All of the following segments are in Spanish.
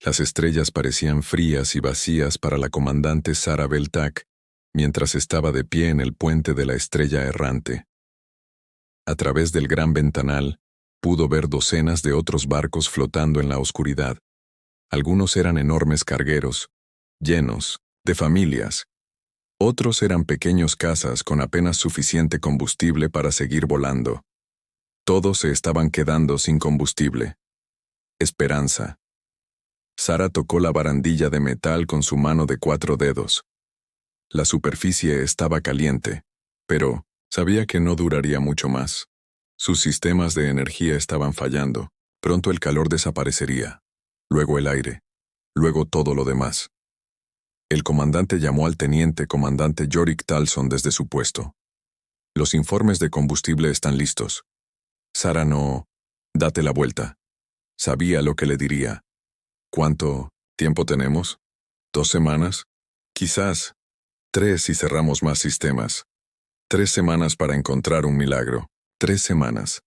Las estrellas parecían frías y vacías para la comandante Sara Beltac, mientras estaba de pie en el puente de la estrella errante. A través del gran ventanal, pudo ver docenas de otros barcos flotando en la oscuridad. Algunos eran enormes cargueros, llenos de familias. Otros eran pequeños cazas con apenas suficiente combustible para seguir volando. Todos se estaban quedando sin combustible. Esperanza. Sara tocó la barandilla de metal con su mano de 4 dedos. La superficie estaba caliente, pero sabía que no duraría mucho más. Sus sistemas de energía estaban fallando. Pronto el calor desaparecería. Luego el aire. Luego todo lo demás. El comandante llamó al teniente comandante Yorick Talson desde su puesto. Los informes de combustible están listos. Sara no... Date la vuelta. Sabía lo que le diría. ¿Cuánto tiempo tenemos? ¿2 semanas? Quizás 3 si cerramos más sistemas. 3 semanas para encontrar un milagro. 3 semanas.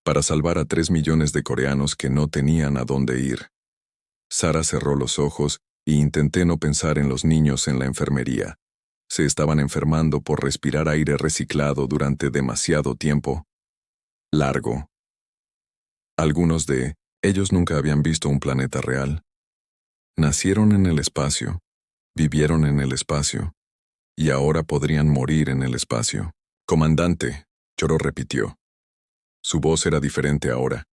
Para salvar a 3 millones de coreanos que no tenían a dónde ir. Sara cerró los ojos e intenté no pensar en los niños en la enfermería. Se estaban enfermando por respirar aire reciclado durante demasiado tiempo. Largo. Algunos de ellos nunca habían visto un planeta real. Nacieron en el espacio, vivieron en el espacio, y ahora podrían morir en el espacio. Comandante, Choro repitió. Su voz era diferente ahora.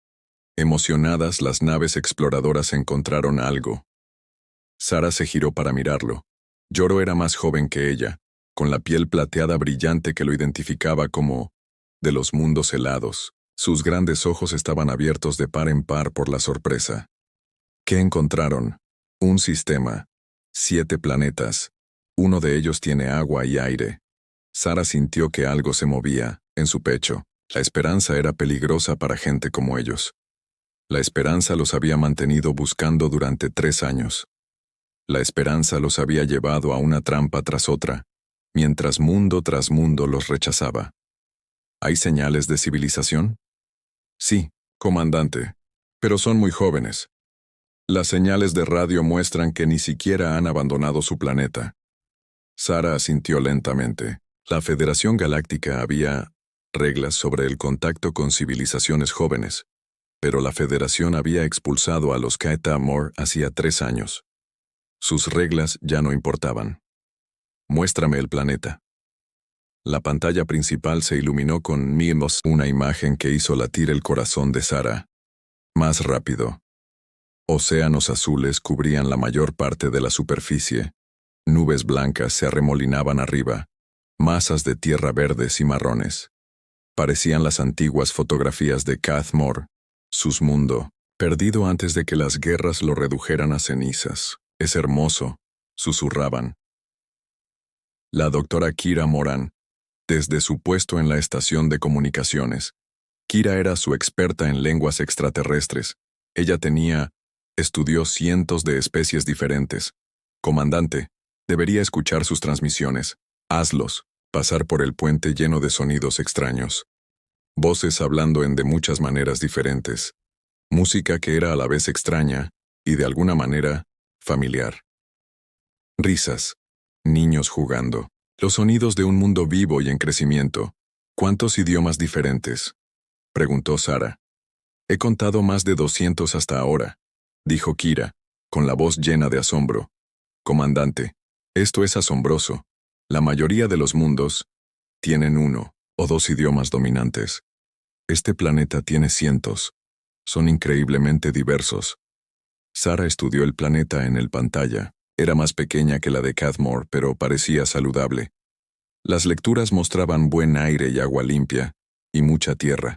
Emocionadas, las naves exploradoras encontraron algo. Sara se giró para mirarlo. Yoro era más joven que ella, con la piel plateada brillante que lo identificaba como de los mundos helados. Sus grandes ojos estaban abiertos de par en par por la sorpresa. ¿Qué encontraron? Un sistema. 7 planetas. Uno de ellos tiene agua y aire. Sara sintió que algo se movía en su pecho. La esperanza era peligrosa para gente como ellos. La esperanza los había mantenido buscando durante 3 años. La esperanza los había llevado a una trampa tras otra, mientras mundo tras mundo los rechazaba. ¿Hay señales de civilización? Sí, comandante, pero son muy jóvenes. Las señales de radio muestran que ni siquiera han abandonado su planeta. Sara asintió lentamente. La Federación Galáctica había reglas sobre el contacto con civilizaciones jóvenes, pero la Federación había expulsado a los Kaeta Mor hacía 3 años. Sus reglas ya no importaban. Muéstrame el planeta. La pantalla principal se iluminó con mimos, una imagen que hizo latir el corazón de Sara. Más rápido. Océanos azules cubrían la mayor parte de la superficie. Nubes blancas se arremolinaban arriba. Masas de tierra verdes y marrones. Parecían las antiguas fotografías de Cathmore, su mundo, perdido antes de que las guerras lo redujeran a cenizas. Es hermoso, susurraban. La doctora Kira Moran, desde su puesto en la estación de comunicaciones. Kira era su experta en lenguas extraterrestres. Ella estudió cientos de especies diferentes. Comandante, debería escuchar sus transmisiones. Hazlos, pasar por el puente lleno de sonidos extraños. Voces hablando de muchas maneras diferentes. Música que era a la vez extraña y de alguna manera familiar. Risas. Niños jugando. Los sonidos de un mundo vivo y en crecimiento. ¿Cuántos idiomas diferentes?, preguntó Sara. He contado más de 200 hasta ahora, dijo Kira, con la voz llena de asombro. Comandante, esto es asombroso. La mayoría de los mundos tienen 1 o 2 idiomas dominantes. Este planeta tiene cientos. Son increíblemente diversos. Sara estudió el planeta en el pantalla. Era más pequeña que la de Cathmore, pero parecía saludable. Las lecturas mostraban buen aire y agua limpia, y mucha tierra.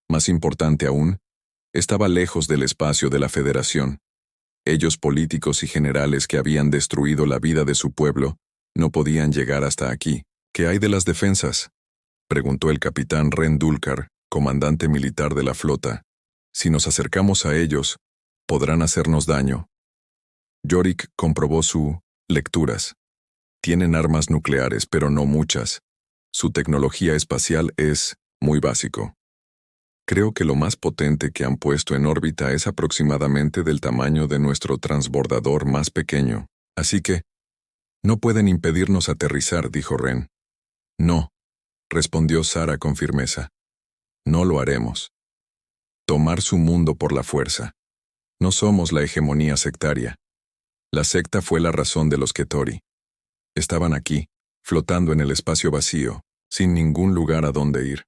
Más importante aún, estaba lejos del espacio de la Federación. Ellos, políticos y generales que habían destruido la vida de su pueblo, no podían llegar hasta aquí. ¿Qué hay de las defensas?, preguntó el capitán Ren Dulcar, comandante militar de la flota. Si nos acercamos a ellos, podrán hacernos daño. Yorick comprobó sus lecturas. Tienen armas nucleares, pero no muchas. Su tecnología espacial es muy básico. Creo que lo más potente que han puesto en órbita es aproximadamente del tamaño de nuestro transbordador más pequeño. Así que, no pueden impedirnos aterrizar, dijo Ren. No, respondió Sara con firmeza. No lo haremos. Tomar su mundo por la fuerza. No somos la hegemonía sectaria. La secta fue la razón de los Ketori. Estaban aquí, flotando en el espacio vacío, sin ningún lugar a donde ir.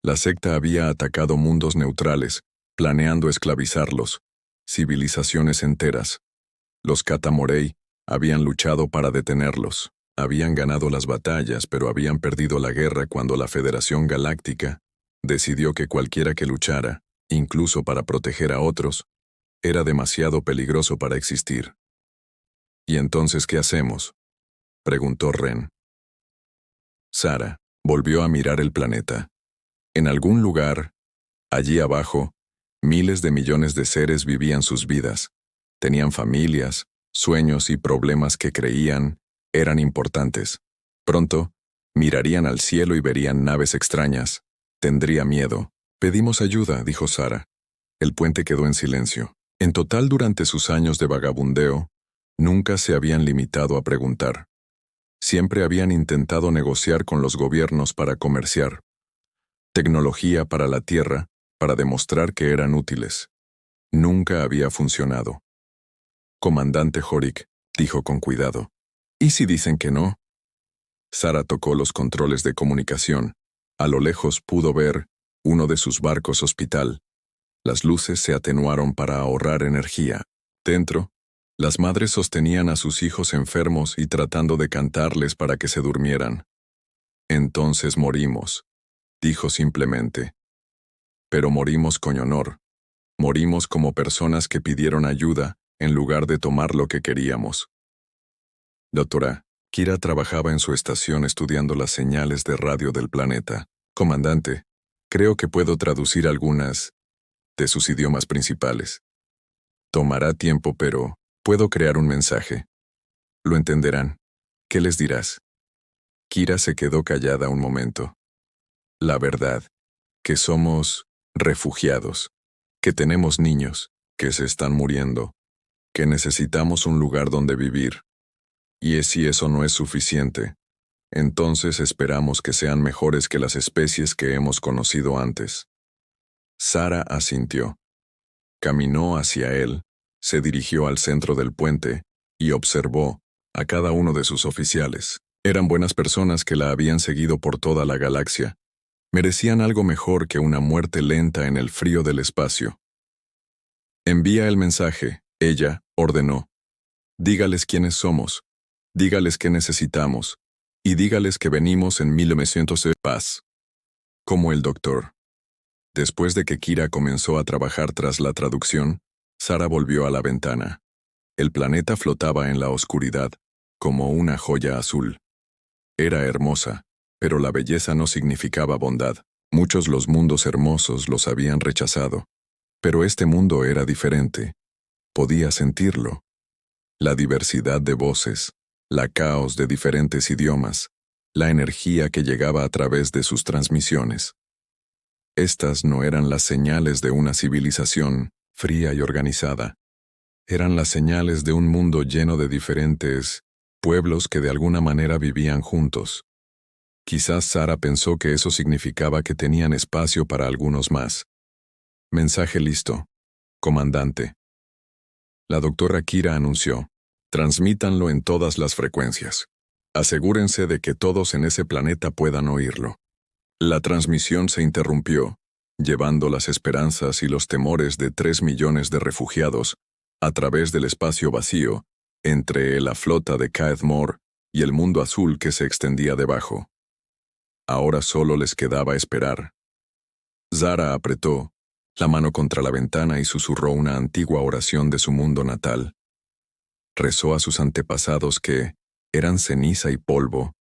La secta había atacado mundos neutrales, planeando esclavizarlos, civilizaciones enteras. Los Katamorei habían luchado para detenerlos. Habían ganado las batallas, pero habían perdido la guerra cuando la Federación Galáctica decidió que cualquiera que luchara, incluso para proteger a otros, era demasiado peligroso para existir. ¿Y entonces qué hacemos?, preguntó Ren. Sara volvió a mirar el planeta. En algún lugar, allí abajo, miles de millones de seres vivían sus vidas. Tenían familias, sueños y problemas que creían eran importantes. Pronto, mirarían al cielo y verían naves extrañas. Tendría miedo. Pedimos ayuda, dijo Sara. El puente quedó en silencio. En total, durante sus años de vagabundeo, nunca se habían limitado a preguntar. Siempre habían intentado negociar con los gobiernos para comerciar. Tecnología para la Tierra, para demostrar que eran útiles. Nunca había funcionado. Comandante Horik, dijo con cuidado. ¿Y si dicen que no? Sara tocó los controles de comunicación. A lo lejos pudo ver uno de sus barcos hospital. Las luces se atenuaron para ahorrar energía. Dentro, las madres sostenían a sus hijos enfermos y tratando de cantarles para que se durmieran. Entonces morimos, dijo simplemente. Pero morimos con honor. Morimos como personas que pidieron ayuda en lugar de tomar lo que queríamos. Doctora, Kira trabajaba en su estación estudiando las señales de radio del planeta. Comandante, creo que puedo traducir algunas de sus idiomas principales. Tomará tiempo, pero puedo crear un mensaje. Lo entenderán. ¿Qué les dirás? Kira se quedó callada un momento. La verdad, que somos refugiados, que tenemos niños, que se están muriendo, que necesitamos un lugar donde vivir. Y si eso no es suficiente, entonces esperamos que sean mejores que las especies que hemos conocido antes. Sara asintió. Caminó hacia él, se dirigió al centro del puente y observó a cada uno de sus oficiales. Eran buenas personas que la habían seguido por toda la galaxia. Merecían algo mejor que una muerte lenta en el frío del espacio. Envía el mensaje, ella ordenó. Dígales quiénes somos, dígales qué necesitamos, y dígales que venimos en 1900 de paz. Como el doctor. Después de que Kira comenzó a trabajar tras la traducción, Sara volvió a la ventana. El planeta flotaba en la oscuridad, como una joya azul. Era hermosa, pero la belleza no significaba bondad. Muchos los mundos hermosos los habían rechazado. Pero este mundo era diferente. Podía sentirlo. La diversidad de voces, la caos de diferentes idiomas, la energía que llegaba a través de sus transmisiones. Estas no eran las señales de una civilización fría y organizada. Eran las señales de un mundo lleno de diferentes pueblos que de alguna manera vivían juntos. Quizás Sara pensó que eso significaba que tenían espacio para algunos más. Mensaje listo. Comandante. La doctora Kira anunció. Transmítanlo en todas las frecuencias. Asegúrense de que todos en ese planeta puedan oírlo. La transmisión se interrumpió, llevando las esperanzas y los temores de 3 millones de refugiados a través del espacio vacío entre la flota de Caedmor y el mundo azul que se extendía debajo. Ahora solo les quedaba esperar. Sara apretó la mano contra la ventana y susurró una antigua oración de su mundo natal. Rezó a sus antepasados que eran ceniza y polvo,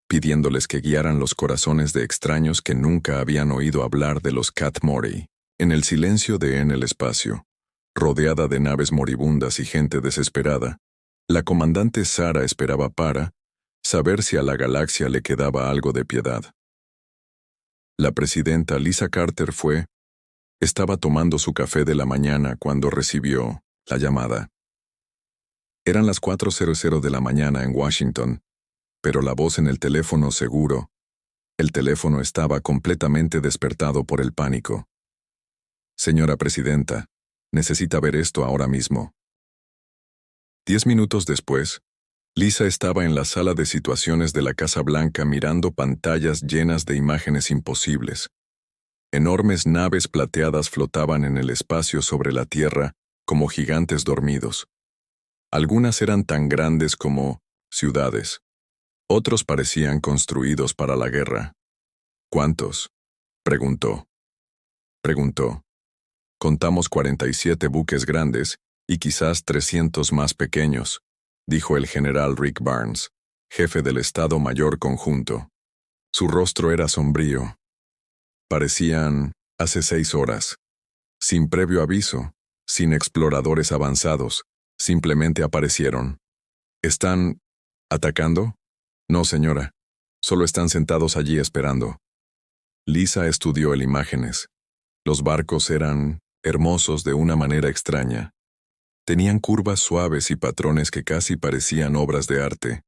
pidiéndoles que guiaran los corazones de extraños que nunca habían oído hablar de los Katmori. En el silencio de en el espacio, rodeada de naves moribundas y gente desesperada, la comandante Sara esperaba para saber si a la galaxia le quedaba algo de piedad. La presidenta Lisa Carter fue Estaba tomando su café de la mañana cuando recibió la llamada. Eran las 4:00 de la mañana en Washington, pero la voz en el teléfono seguro. El teléfono estaba completamente despertado por el pánico. Señora Presidenta, necesita ver esto ahora mismo. 10 minutos después, Lisa estaba en la sala de situaciones de la Casa Blanca mirando pantallas llenas de imágenes imposibles. Enormes naves plateadas flotaban en el espacio sobre la Tierra como gigantes dormidos. Algunas eran tan grandes como ciudades. Otros parecían construidos para la guerra. ¿Cuántos? Preguntó. Contamos 47 buques grandes y quizás 300 más pequeños, dijo el general Rick Barnes, jefe del Estado Mayor Conjunto. Su rostro era sombrío. Parecían hace 6 horas. Sin previo aviso, sin exploradores avanzados, simplemente aparecieron. ¿Están atacando? No, señora. Solo están sentados allí esperando. Lisa estudió el imágenes. Los barcos eran hermosos de una manera extraña. Tenían curvas suaves y patrones que casi parecían obras de arte.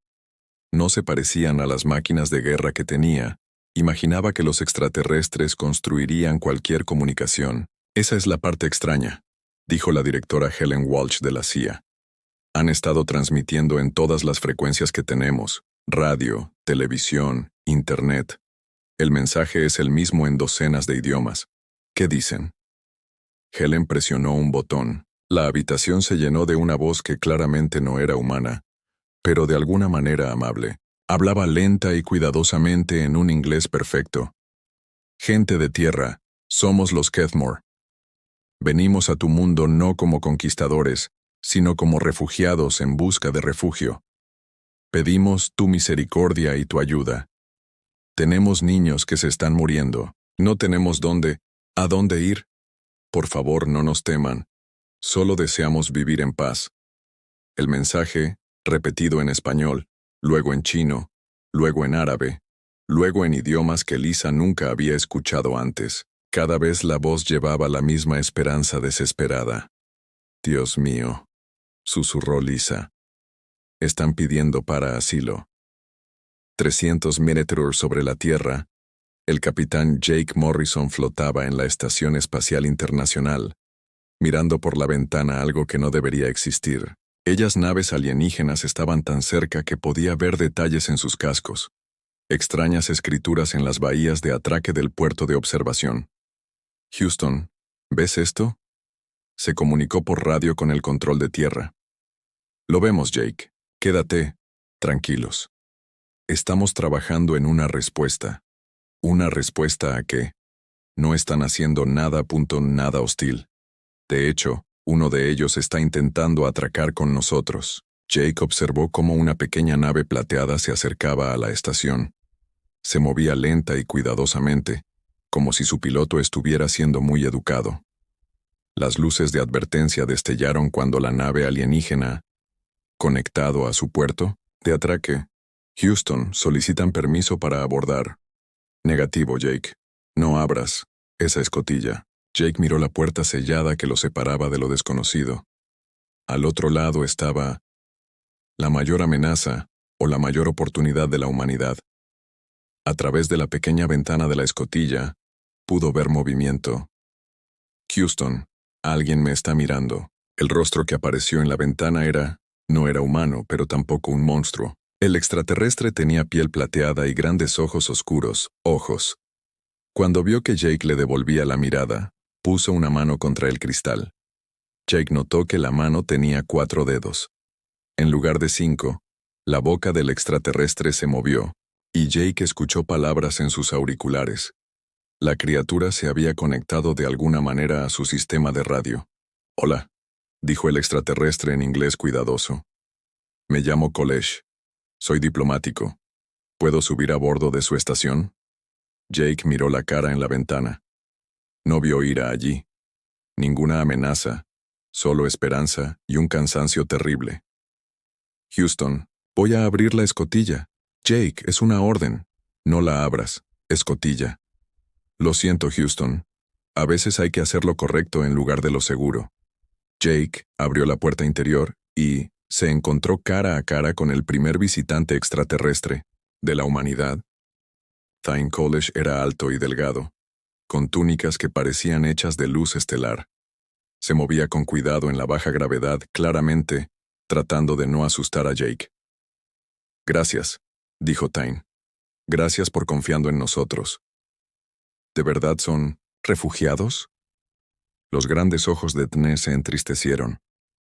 No se parecían a las máquinas de guerra que tenía. Imaginaba que los extraterrestres construirían cualquier comunicación. Esa es la parte extraña, dijo la directora Helen Walsh de la CIA. Han estado transmitiendo en todas las frecuencias que tenemos, radio, televisión, internet. El mensaje es el mismo en docenas de idiomas. ¿Qué dicen? Helen presionó un botón. La habitación se llenó de una voz que claramente no era humana, pero de alguna manera amable. Hablaba lenta y cuidadosamente en un inglés perfecto. Gente de tierra, somos los Kethmore. Venimos a tu mundo no como conquistadores, sino como refugiados en busca de refugio. Pedimos tu misericordia y tu ayuda. Tenemos niños que se están muriendo. No tenemos a dónde ir. Por favor, no nos teman. Solo deseamos vivir en paz. El mensaje, repetido en español, luego en chino, luego en árabe, luego en idiomas que Lisa nunca había escuchado antes. Cada vez la voz llevaba la misma esperanza desesperada. Dios mío, susurró Lisa. Están pidiendo para asilo. 300 metros sobre la Tierra, el capitán Jake Morrison flotaba en la Estación Espacial Internacional, mirando por la ventana algo que no debería existir. Aquellas naves alienígenas estaban tan cerca que podía ver detalles en sus cascos. Extrañas escrituras en las bahías de atraque del puerto de observación. Houston, ¿ves esto? Se comunicó por radio con el control de tierra. Lo vemos, Jake. Quédate, tranquilos. Estamos trabajando en una respuesta. ¿Una respuesta a qué? No están haciendo nada hostil. De hecho, uno de ellos está intentando atracar con nosotros. Jake observó cómo una pequeña nave plateada se acercaba a la estación. Se movía lenta y cuidadosamente, como si su piloto estuviera siendo muy educado. Las luces de advertencia destellaron cuando la nave alienígena, conectado a su puerto de atraque. Houston, solicitan permiso para abordar. Negativo, Jake. No abras esa escotilla. Jake miró la puerta sellada que lo separaba de lo desconocido. Al otro lado estaba la mayor amenaza o la mayor oportunidad de la humanidad. A través de la pequeña ventana de la escotilla, pudo ver movimiento. Houston, alguien me está mirando. El rostro que apareció en la ventana no era humano, pero tampoco un monstruo. El extraterrestre tenía piel plateada y grandes ojos oscuros, ojos. Cuando vio que Jake le devolvía la mirada, puso una mano contra el cristal. Jake notó que la mano tenía 4 dedos. En lugar de 5, la boca del extraterrestre se movió, y Jake escuchó palabras en sus auriculares. La criatura se había conectado de alguna manera a su sistema de radio. Hola, dijo el extraterrestre en inglés cuidadoso. Me llamo Kolesh. Soy diplomático. ¿Puedo subir a bordo de su estación? Jake miró la cara en la ventana. No vio ira allí. Ninguna amenaza, solo esperanza y un cansancio terrible. Houston, voy a abrir la escotilla. Jake, es una orden. No la abras. Escotilla. Lo siento, Houston. A veces hay que hacer lo correcto en lugar de lo seguro. Jake abrió la puerta interior y se encontró cara a cara con el primer visitante extraterrestre de la humanidad. Tyne College era alto y delgado, con túnicas que parecían hechas de luz estelar. Se movía con cuidado en la baja gravedad, claramente tratando de no asustar a Jake. «Gracias», dijo Tyne. «Gracias por confiando en nosotros». ¿De verdad son refugiados? Los grandes ojos de Tne se entristecieron.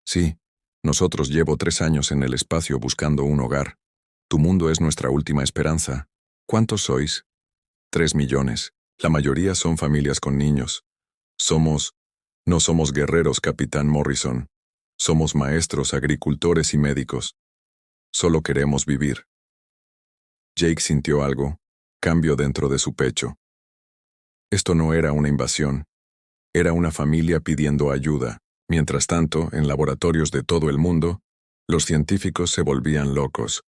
«Sí, nosotros llevo 3 años en el espacio buscando un hogar. Tu mundo es nuestra última esperanza. ¿Cuántos sois?» 3 millones. La mayoría son familias con niños. No somos guerreros, Capitán Morrison. Somos maestros, agricultores y médicos. Solo queremos vivir. Jake sintió algo, cambio dentro de su pecho. Esto no era una invasión. Era una familia pidiendo ayuda. Mientras tanto, en laboratorios de todo el mundo, los científicos se volvían locos.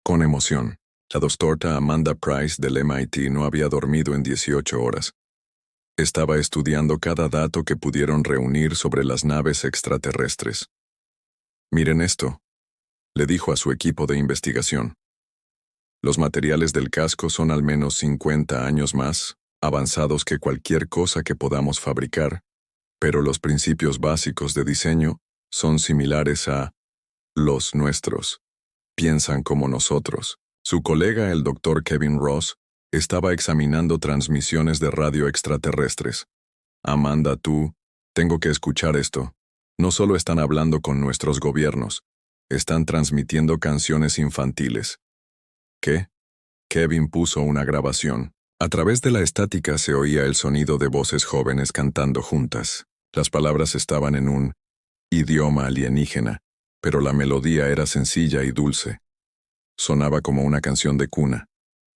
Con emoción, la doctora Amanda Price del MIT no había dormido en 18 horas. Estaba estudiando cada dato que pudieron reunir sobre las naves extraterrestres. «Miren esto», le dijo a su equipo de investigación. «Los materiales del casco son al menos 50 años más avanzados que cualquier cosa que podamos fabricar, pero los principios básicos de diseño son similares a los nuestros. Piensan como nosotros». Su colega, el Dr. Kevin Ross, estaba examinando transmisiones de radio extraterrestres. «Amanda, tengo que escuchar esto. No solo están hablando con nuestros gobiernos, están transmitiendo canciones infantiles». «¿Qué?» Kevin puso una grabación. A través de la estática se oía el sonido de voces jóvenes cantando juntas. Las palabras estaban en un idioma alienígena, pero la melodía era sencilla y dulce. Sonaba como una canción de cuna.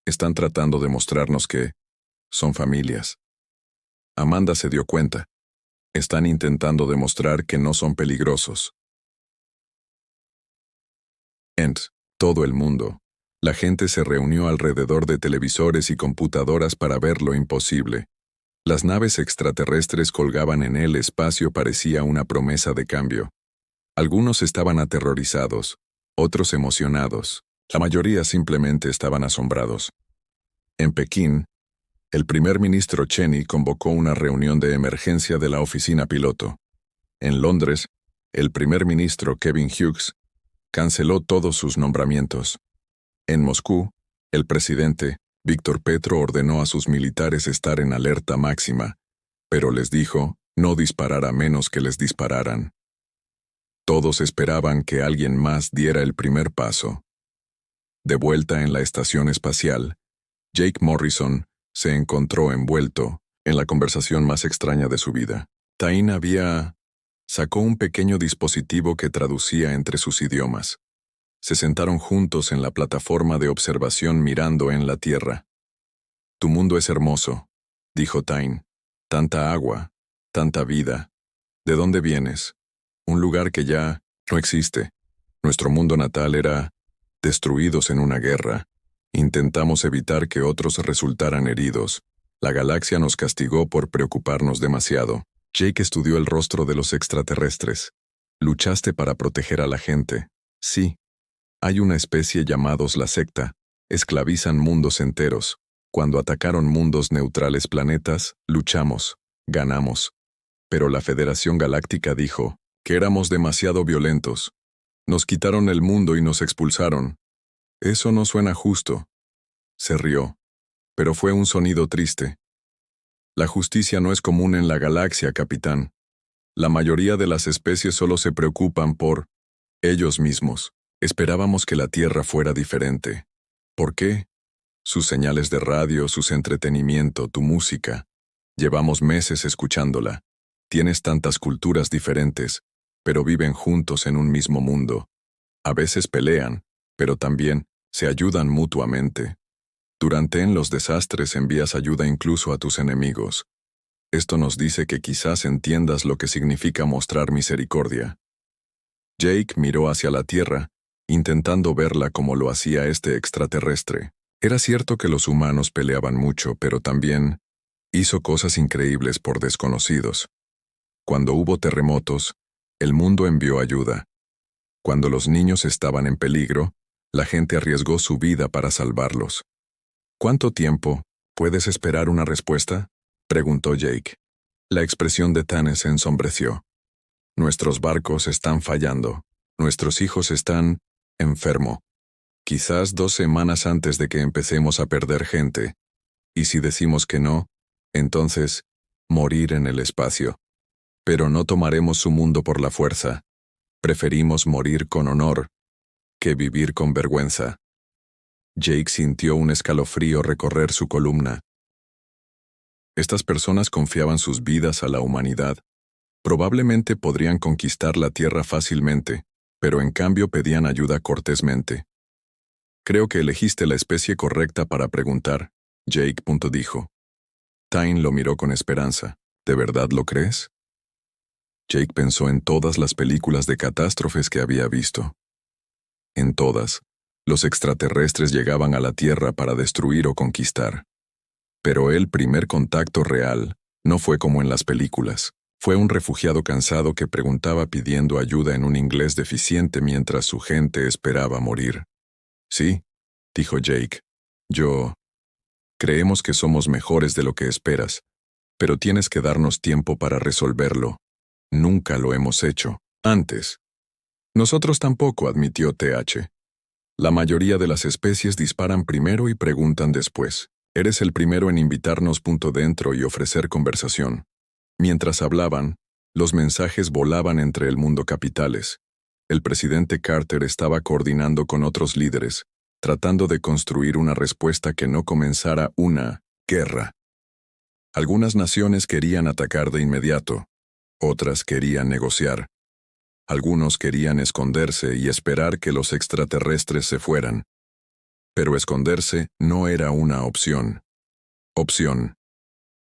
Están tratando de mostrarnos que son familias. Amanda se dio cuenta. Están intentando demostrar que no son peligrosos. En todo el mundo, la gente se reunió alrededor de televisores y computadoras para ver lo imposible. Las naves extraterrestres colgaban en el espacio, parecía una promesa de cambio. Algunos estaban aterrorizados, otros emocionados. La mayoría simplemente estaban asombrados. En Pekín, el primer ministro Cheney convocó una reunión de emergencia de la oficina piloto. En Londres, el primer ministro Kevin Hughes canceló todos sus nombramientos. En Moscú, el presidente Víctor Petro ordenó a sus militares estar en alerta máxima, pero les dijo no disparar a menos que les dispararan. Todos esperaban que alguien más diera el primer paso. De vuelta en la estación espacial, Jake Morrison se encontró envuelto en la conversación más extraña de su vida. Tyne sacó un pequeño dispositivo que traducía entre sus idiomas. Se sentaron juntos en la plataforma de observación mirando en la Tierra. «Tu mundo es hermoso», dijo Tyne. «Tanta agua, tanta vida. ¿De dónde vienes? Un lugar que ya no existe. Nuestro mundo natal era destruidos en una guerra. Intentamos evitar que otros resultaran heridos. La galaxia nos castigó por preocuparnos demasiado». Jake estudió el rostro de los extraterrestres. «Luchaste para proteger a la gente». «Sí. Hay una especie llamados la secta. Esclavizan mundos enteros. Cuando atacaron mundos neutrales planetas, luchamos. Ganamos. Pero la Federación Galáctica dijo que éramos demasiado violentos. Nos quitaron el mundo y nos expulsaron. Eso no suena justo». Se rió, pero fue un sonido triste. «La justicia no es común en la galaxia, capitán. La mayoría de las especies solo se preocupan por ellos mismos. Esperábamos que la Tierra fuera diferente. ¿Por qué? Sus señales de radio, sus entretenimiento, tu música. Llevamos meses escuchándola. Tienes tantas culturas diferentes, pero viven juntos en un mismo mundo. A veces pelean, pero también se ayudan mutuamente. Durante los desastres envías ayuda incluso a tus enemigos. Esto nos dice que quizás entiendas lo que significa mostrar misericordia». Jake miró hacia la Tierra, intentando verla como lo hacía este extraterrestre. Era cierto que los humanos peleaban mucho, pero también Hizo cosas increíbles por desconocidos. Cuando hubo terremotos, el mundo envió ayuda. Cuando los niños estaban en peligro, la gente arriesgó su vida para salvarlos. ¿Cuánto tiempo puedes esperar una respuesta?, preguntó Jake. La expresión de Tanner se ensombreció. Nuestros barcos están fallando. Nuestros hijos están enfermos. Quizás 2 semanas antes de que empecemos a perder gente. Y si decimos que no, entonces, morir en el espacio. Pero no tomaremos su mundo por la fuerza. Preferimos morir con honor que vivir con vergüenza. Jake sintió un escalofrío recorrer su columna. Estas personas confiaban sus vidas a la humanidad. Probablemente podrían conquistar la Tierra fácilmente, pero en cambio pedían ayuda cortésmente. Creo que elegiste la especie correcta para preguntar, Jake. Dijo. Tyne lo miró con esperanza. ¿De verdad lo crees? Jake pensó en todas las películas de catástrofes que había visto. En todas, los extraterrestres llegaban a la Tierra para destruir o conquistar. Pero el primer contacto real no fue como en las películas. Fue un refugiado cansado que preguntaba pidiendo ayuda en un inglés deficiente mientras su gente esperaba morir. Sí, dijo Jake. Creemos que somos mejores de lo que esperas, pero tienes que darnos tiempo para resolverlo. Nunca lo hemos hecho antes. Nosotros tampoco, admitió TH. La mayoría de las especies disparan primero y preguntan después. Eres el primero en invitarnos dentro y ofrecer conversación. Mientras hablaban, los mensajes volaban entre el mundo capitales. El presidente Carter estaba coordinando con otros líderes, tratando de construir una respuesta que no comenzara una guerra. Algunas naciones querían atacar de inmediato, otras querían negociar. Algunos querían esconderse y esperar que los extraterrestres se fueran. Pero esconderse no era una opción.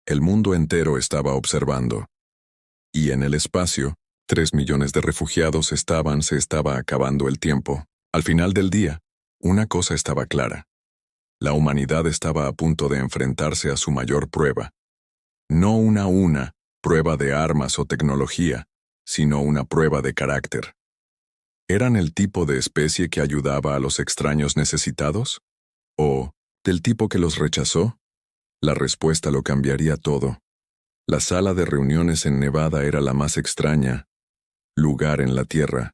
El mundo entero estaba observando. Y en el espacio, 3 millones de refugiados se estaba acabando el tiempo. Al final del día, una cosa estaba clara. La humanidad estaba a punto de enfrentarse a su mayor prueba. No una prueba de armas o tecnología, sino una prueba de carácter. ¿Eran el tipo de especie que ayudaba a los extraños necesitados? ¿O del tipo que los rechazó? La respuesta lo cambiaría todo. La sala de reuniones en Nevada era la más extraña lugar en la Tierra.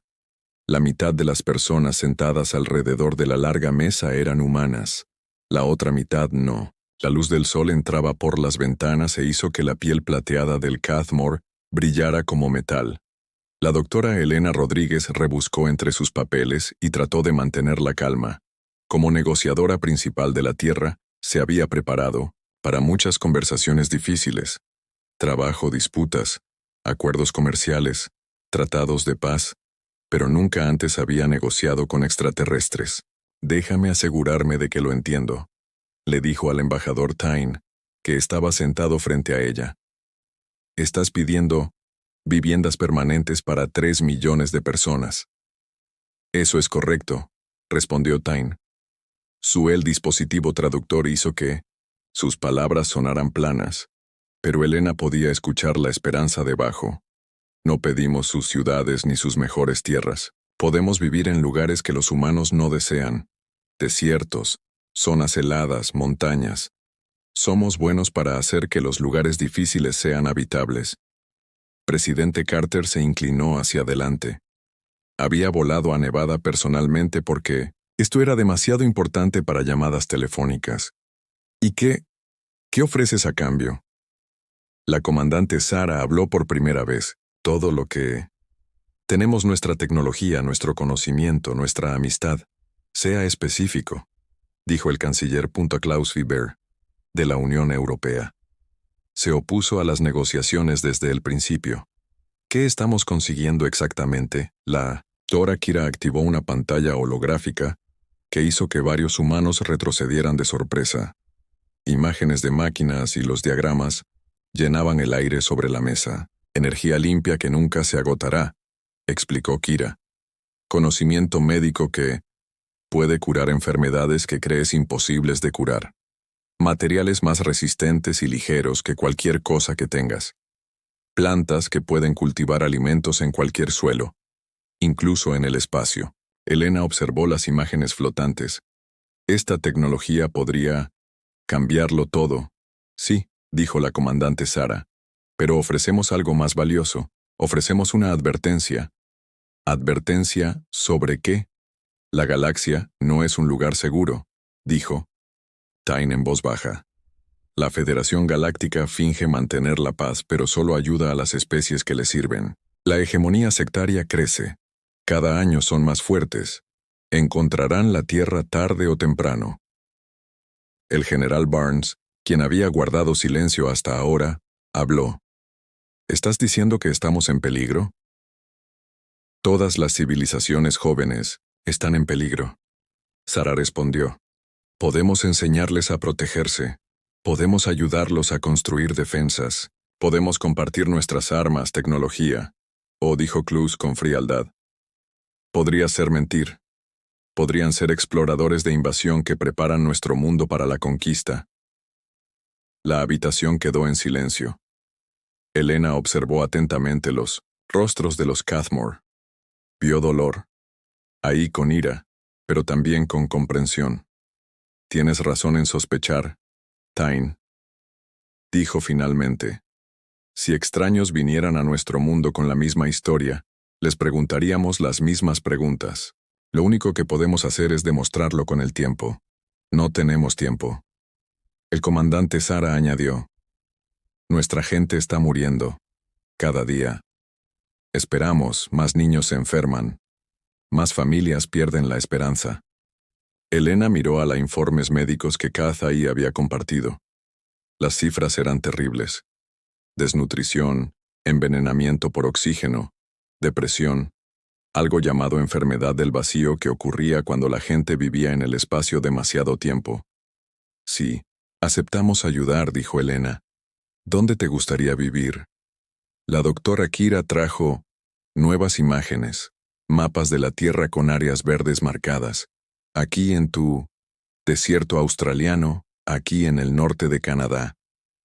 La mitad de las personas sentadas alrededor de la larga mesa eran humanas. La otra mitad no. La luz del sol entraba por las ventanas e hizo que la piel plateada del Cathmore brillara como metal. La doctora Elena Rodríguez rebuscó entre sus papeles y trató de mantener la calma. Como negociadora principal de la Tierra, se había preparado para muchas conversaciones difíciles. Trabajo, disputas, acuerdos comerciales, tratados de paz, pero nunca antes había negociado con extraterrestres. Déjame asegurarme de que lo entiendo, le dijo al embajador Tyne, que estaba sentado frente a ella. Estás pidiendo viviendas permanentes para 3 millones de personas. Eso es correcto, respondió Tyne. El dispositivo traductor hizo que sus palabras sonaran planas, pero Elena podía escuchar la esperanza debajo. No pedimos sus ciudades ni sus mejores tierras. Podemos vivir en lugares que los humanos no desean. Desiertos, zonas heladas, montañas. Somos buenos para hacer que los lugares difíciles sean habitables. Presidente Carter se inclinó hacia adelante. Había volado a Nevada personalmente porque esto era demasiado importante para llamadas telefónicas. ¿Y qué ofreces a cambio? La comandante Sarah habló por primera vez. Todo lo que... Tenemos nuestra tecnología, nuestro conocimiento, nuestra amistad. Sea específico, dijo el canciller Klaus Weber, de la Unión Europea. Se opuso a las negociaciones desde el principio. ¿Qué estamos consiguiendo exactamente? La doctora Kira activó una pantalla holográfica que hizo que varios humanos retrocedieran de sorpresa. Imágenes de máquinas y los diagramas llenaban el aire sobre la mesa. Energía limpia que nunca se agotará, explicó Kira. Conocimiento médico que puede curar enfermedades que crees imposibles de curar. materiales más resistentes y ligeros que cualquier cosa que tengas, plantas que pueden cultivar alimentos en cualquier suelo, incluso en el espacio. Elena observó las imágenes flotantes. Esta tecnología podría cambiarlo todo. Sí, dijo la comandante Sara, pero ofrecemos algo más valioso. Ofrecemos una advertencia. ¿Advertencia sobre qué? La galaxia no es un lugar seguro, dijo Tyne en voz baja. La Federación Galáctica finge mantener la paz, pero solo ayuda a las especies que le sirven. La hegemonía sectaria crece. Cada año son más fuertes. Encontrarán la Tierra tarde o temprano. El general Barnes, quien había guardado silencio hasta ahora, habló. ¿Estás diciendo que estamos en peligro? Todas las civilizaciones jóvenes están en peligro. Sara respondió. Podemos enseñarles a protegerse. Podemos ayudarlos a construir defensas. Podemos compartir nuestras armas, tecnología. Dijo Cluz con frialdad. Podría ser mentir. Podrían ser exploradores de invasión que preparan nuestro mundo para la conquista. La habitación quedó en silencio. Elena observó atentamente los rostros de los Cathmore. Vio dolor. Ahí con ira, pero también con comprensión. Tienes razón en sospechar, Tyne. Dijo finalmente. Si extraños vinieran a nuestro mundo con la misma historia, les preguntaríamos las mismas preguntas. Lo único que podemos hacer es demostrarlo con el tiempo. No tenemos tiempo. El comandante Sara añadió. Nuestra gente está muriendo. Cada día. Esperamos, más niños se enferman. Más familias pierden la esperanza. Elena miró a los informes médicos que Kathy había compartido. Las cifras eran terribles. Desnutrición, envenenamiento por oxígeno, depresión, algo llamado enfermedad del vacío que ocurría cuando la gente vivía en el espacio demasiado tiempo. Sí, aceptamos ayudar, dijo Elena. ¿Dónde te gustaría vivir? La doctora Kira trajo nuevas imágenes, mapas de la Tierra con áreas verdes marcadas. Aquí en tu desierto australiano, aquí en el norte de Canadá,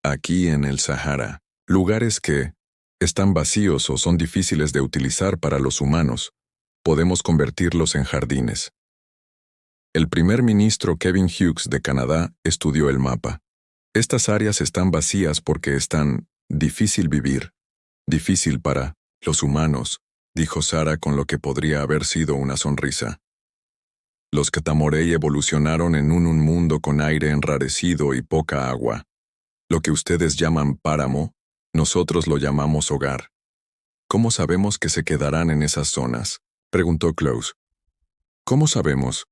aquí en el Sahara, lugares que están vacíos o son difíciles de utilizar para los humanos, podemos convertirlos en jardines. El primer ministro Kevin Hughes de Canadá estudió el mapa. Estas áreas están vacías porque es tan difícil vivir. Difícil para los humanos, dijo Sara con lo que podría haber sido una sonrisa. Los Catamorey evolucionaron en un mundo con aire enrarecido y poca agua. Lo que ustedes llaman páramo, nosotros lo llamamos hogar. ¿Cómo sabemos que se quedarán en esas zonas?, preguntó Klaus. ¿Cómo sabemos?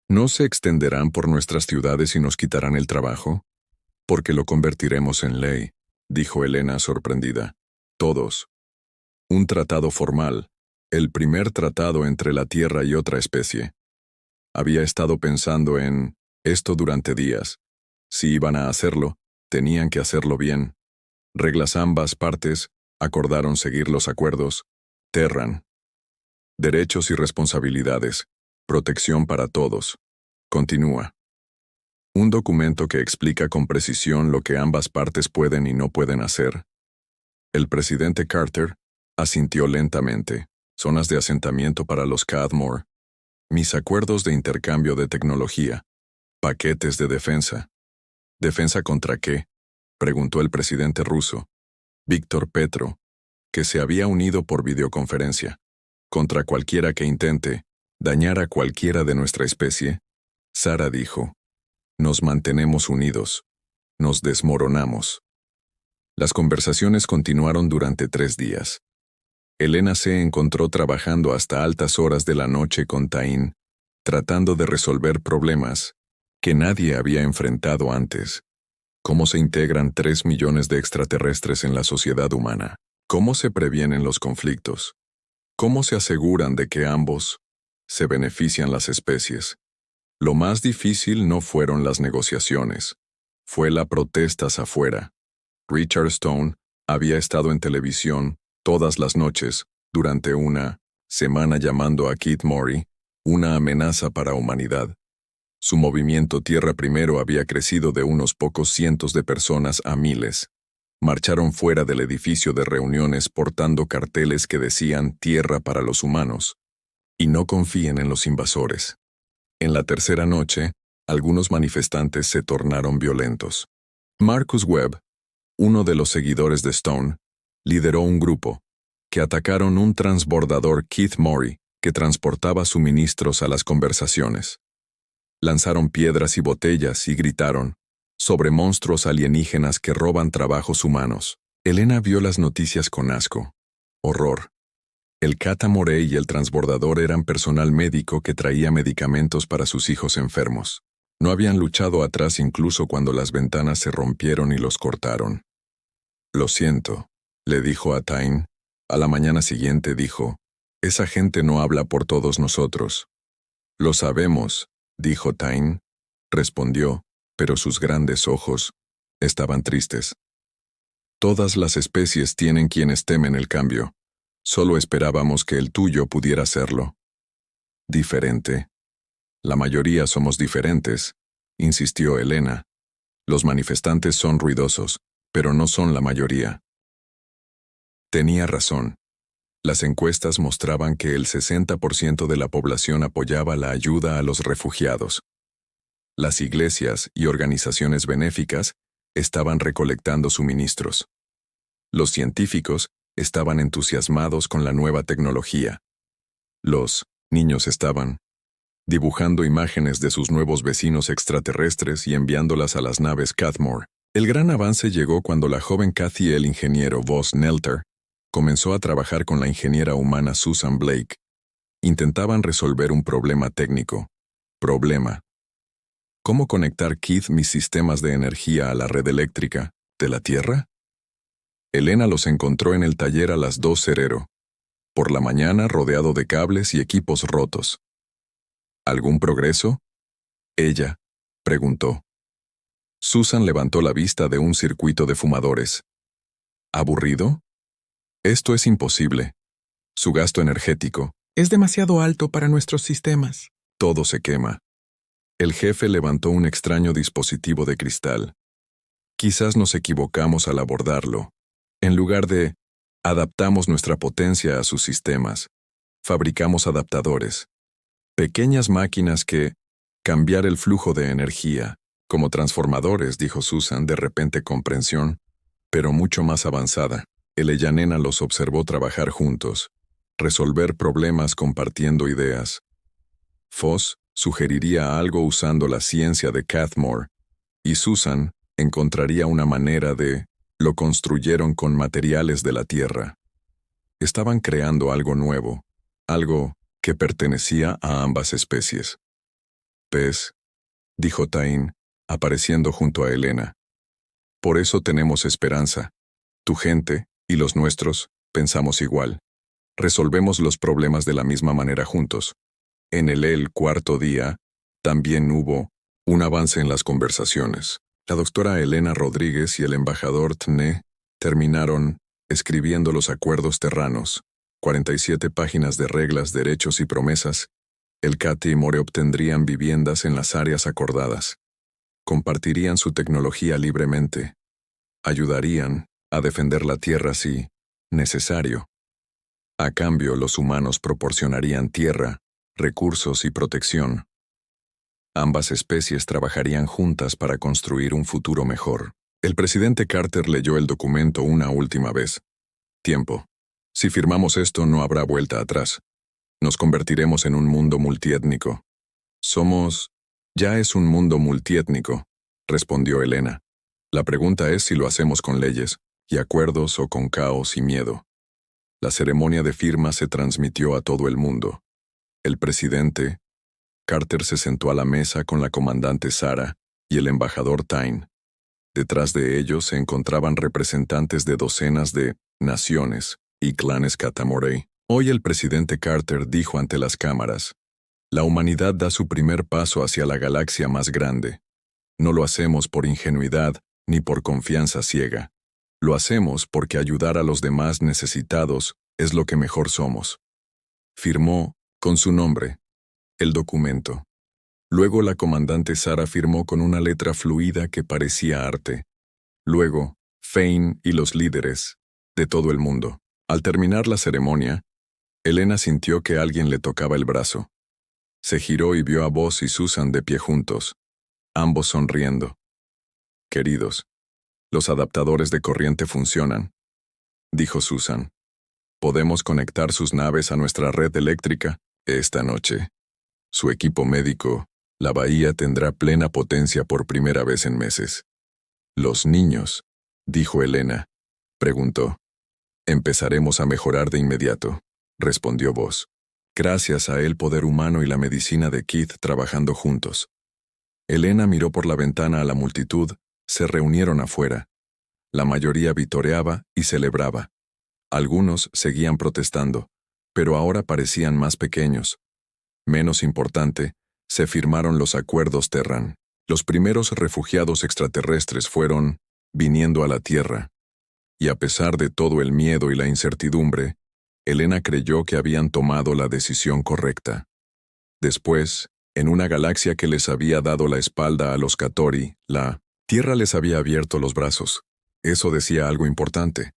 ¿No se extenderán por nuestras ciudades y nos quitarán el trabajo? Porque lo convertiremos en ley, dijo Elena sorprendida. Todos. Un tratado formal, el primer tratado entre la Tierra y otra especie. Había estado pensando en esto durante días. Si iban a hacerlo, tenían que hacerlo bien. Reglas ambas partes, acordaron seguir los acuerdos. Terran. Derechos y responsabilidades. Protección para todos. Continúa. Un documento que explica con precisión lo que ambas partes pueden y no pueden hacer. El presidente Carter asintió lentamente. Zonas de asentamiento para los Cadmore. Mis acuerdos de intercambio de tecnología. Paquetes de defensa. ¿Defensa contra qué?, preguntó el presidente ruso, Víctor Petro, que se había unido por videoconferencia. Contra cualquiera que intente dañar a cualquiera de nuestra especie. Sara dijo. Nos mantenemos unidos. Nos desmoronamos. Las conversaciones continuaron durante 3 días. Elena se encontró trabajando hasta altas horas de la noche con Tyne, tratando de resolver problemas que nadie había enfrentado antes. ¿Cómo se integran 3 millones de extraterrestres en la sociedad humana? ¿Cómo se previenen los conflictos? ¿Cómo se aseguran de que ambos se benefician las especies? Lo más difícil no fueron las negociaciones, fue la protestas afuera. Richard Stone había estado en televisión todas las noches durante una semana llamando a Keith Morey una amenaza para la humanidad. Su movimiento Tierra Primero había crecido de unos pocos cientos de personas a miles. Marcharon fuera del edificio de reuniones portando carteles que decían Tierra para los humanos. Y no confíen en los invasores. En la tercera noche, algunos manifestantes se tornaron violentos. Marcus Webb, uno de los seguidores de Stone, lideró un grupo, que atacaron un transbordador Keith Mori que transportaba suministros a las conversaciones. Lanzaron piedras y botellas y gritaron, sobre monstruos alienígenas que roban trabajos humanos. Elena vio las noticias con asco. Horror. El Kata Morey y el transbordador eran personal médico que traía medicamentos para sus hijos enfermos. No habían luchado atrás incluso cuando las ventanas se rompieron y los cortaron. Lo siento, le dijo a Tyne. A la mañana siguiente dijo, esa gente no habla por todos nosotros. Lo sabemos, dijo Tyne. Respondió, pero sus grandes ojos estaban tristes. Todas las especies tienen quienes temen el cambio. Solo esperábamos que el tuyo pudiera serlo. Diferente. La mayoría somos diferentes, insistió Elena. Los manifestantes son ruidosos, pero no son la mayoría. Tenía razón. Las encuestas mostraban que el 60% de la población apoyaba la ayuda a los refugiados. Las iglesias y organizaciones benéficas estaban recolectando suministros. Los científicos estaban entusiasmados con la nueva tecnología. Los niños estaban dibujando imágenes de sus nuevos vecinos extraterrestres y enviándolas a las naves Cathmore. El gran avance llegó cuando la joven Kathy y el ingeniero Voss Nelter comenzó a trabajar con la ingeniera humana Susan Blake. Intentaban resolver un problema técnico. ¿Cómo conectar Keith mis sistemas de energía a la red eléctrica de la Tierra? Elena los encontró en el taller a las 2:00. Por la mañana rodeado de cables y equipos rotos. ¿Algún progreso? Ella preguntó. Susan levantó la vista de un circuito de fumadores. ¿Aburrido? Esto es imposible. Su gasto energético es demasiado alto para nuestros sistemas. Todo se quema. El jefe levantó un extraño dispositivo de cristal. Quizás nos equivocamos al abordarlo. En lugar de adaptamos nuestra potencia a sus sistemas, fabricamos adaptadores. Pequeñas máquinas que cambiar el flujo de energía, como transformadores, dijo Susan de repente comprensión, pero mucho más avanzada. Elena los observó trabajar juntos, resolver problemas compartiendo ideas. Voss sugeriría algo usando la ciencia de Cathmore, y Susan encontraría una manera de lo construyeron con materiales de la Tierra. Estaban creando algo nuevo, algo que pertenecía a ambas especies. «¿Ves?», dijo Tyne, apareciendo junto a Elena. «Por eso tenemos esperanza. Tu gente y los nuestros pensamos igual. Resolvemos los problemas de la misma manera juntos». En el cuarto día, también hubo un avance en las conversaciones. La doctora Elena Rodríguez y el embajador Tne terminaron escribiendo los acuerdos terranos, 47 páginas de reglas, derechos y promesas. El Kata y More obtendrían viviendas en las áreas acordadas. Compartirían su tecnología libremente. Ayudarían a defender la Tierra si necesario. A cambio, los humanos proporcionarían tierra, recursos y protección. Ambas especies trabajarían juntas para construir un futuro mejor. El presidente Carter leyó el documento una última vez. Tiempo. Si firmamos esto, no habrá vuelta atrás. Nos convertiremos en un mundo multiétnico. Ya es un mundo multiétnico, respondió Elena. La pregunta es si lo hacemos con leyes y acuerdos o con caos y miedo. La ceremonia de firma se transmitió a todo el mundo. El presidente Carter se sentó a la mesa con la comandante Sarah y el embajador Tyne. Detrás de ellos se encontraban representantes de docenas de naciones y clanes Kata Morey. Hoy el presidente Carter dijo ante las cámaras, «La humanidad da su primer paso hacia la galaxia más grande. No lo hacemos por ingenuidad ni por confianza ciega. Lo hacemos porque ayudar a los demás necesitados es lo que mejor somos». Firmó, con su nombre, el documento. Luego la comandante Sara firmó con una letra fluida que parecía arte. Luego, Fane y los líderes, de todo el mundo. Al terminar la ceremonia, Elena sintió que alguien le tocaba el brazo. Se giró y vio a Buzz y Susan de pie juntos, ambos sonriendo. Queridos, los adaptadores de corriente funcionan, dijo Susan. Podemos conectar sus naves a nuestra red eléctrica esta noche. Su equipo médico, la bahía tendrá plena potencia por primera vez en meses. Los niños, dijo Elena. Preguntó. Empezaremos a mejorar de inmediato, respondió Buzz. Gracias a el poder humano y la medicina de Keith trabajando juntos. Elena miró por la ventana a la multitud, se reunieron afuera. La mayoría vitoreaba y celebraba. Algunos seguían protestando, pero ahora parecían más pequeños. Menos importante, se firmaron los acuerdos Terran. Los primeros refugiados extraterrestres fueron viniendo a la Tierra. Y a pesar de todo el miedo y la incertidumbre, Elena creyó que habían tomado la decisión correcta. Después, en una galaxia que les había dado la espalda a los Catori, la Tierra les había abierto los brazos. Eso decía algo importante.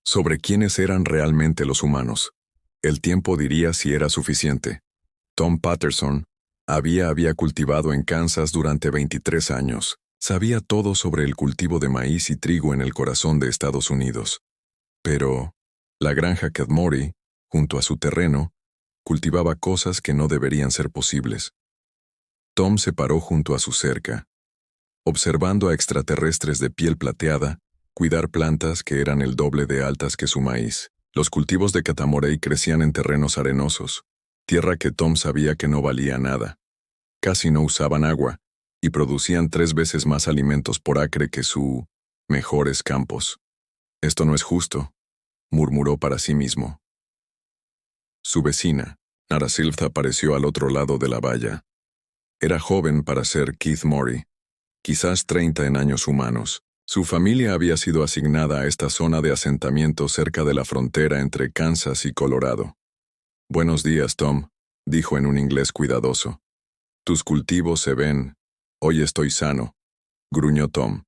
Sobre quiénes eran realmente los humanos. El tiempo diría si era suficiente. Tom Patterson había cultivado en Kansas durante 23 años. Sabía todo sobre el cultivo de maíz y trigo en el corazón de Estados Unidos. Pero la granja Kedmori, junto a su terreno, cultivaba cosas que no deberían ser posibles. Tom se paró junto a su cerca, observando a extraterrestres de piel plateada cuidar plantas que eran el doble de altas que su maíz. Los cultivos de Katamorey crecían en terrenos arenosos, tierra que Tom sabía que no valía nada. Casi no usaban agua, y producían 3 veces más alimentos por acre que sus mejores campos. Esto no es justo, murmuró para sí mismo. Su vecina, Nara Sylph, apareció al otro lado de la valla. Era joven para ser Keith Mori, quizás 30 en años humanos. Su familia había sido asignada a esta zona de asentamiento cerca de la frontera entre Kansas y Colorado. Buenos días, Tom, dijo en un inglés cuidadoso. Tus cultivos se ven. Hoy estoy sano, gruñó Tom.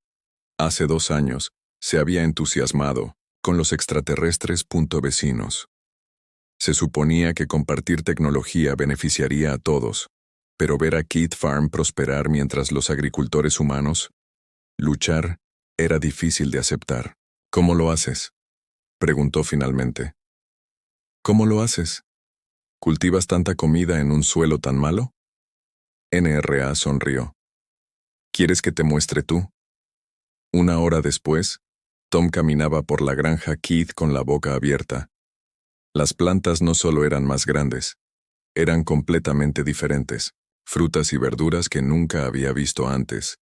Hace 2 años, se había entusiasmado con los extraterrestres vecinos. Se suponía que compartir tecnología beneficiaría a todos, pero ver a Keith Farm prosperar mientras los agricultores humanos luchar era difícil de aceptar. ¿Cómo lo haces?, preguntó finalmente. ¿Cómo lo haces? ¿Cultivas tanta comida en un suelo tan malo? NRA sonrió. ¿Quieres que te muestre tú? 1 hora después, Tom caminaba por la granja Keith con la boca abierta. Las plantas no solo eran más grandes, eran completamente diferentes, frutas y verduras que nunca había visto antes,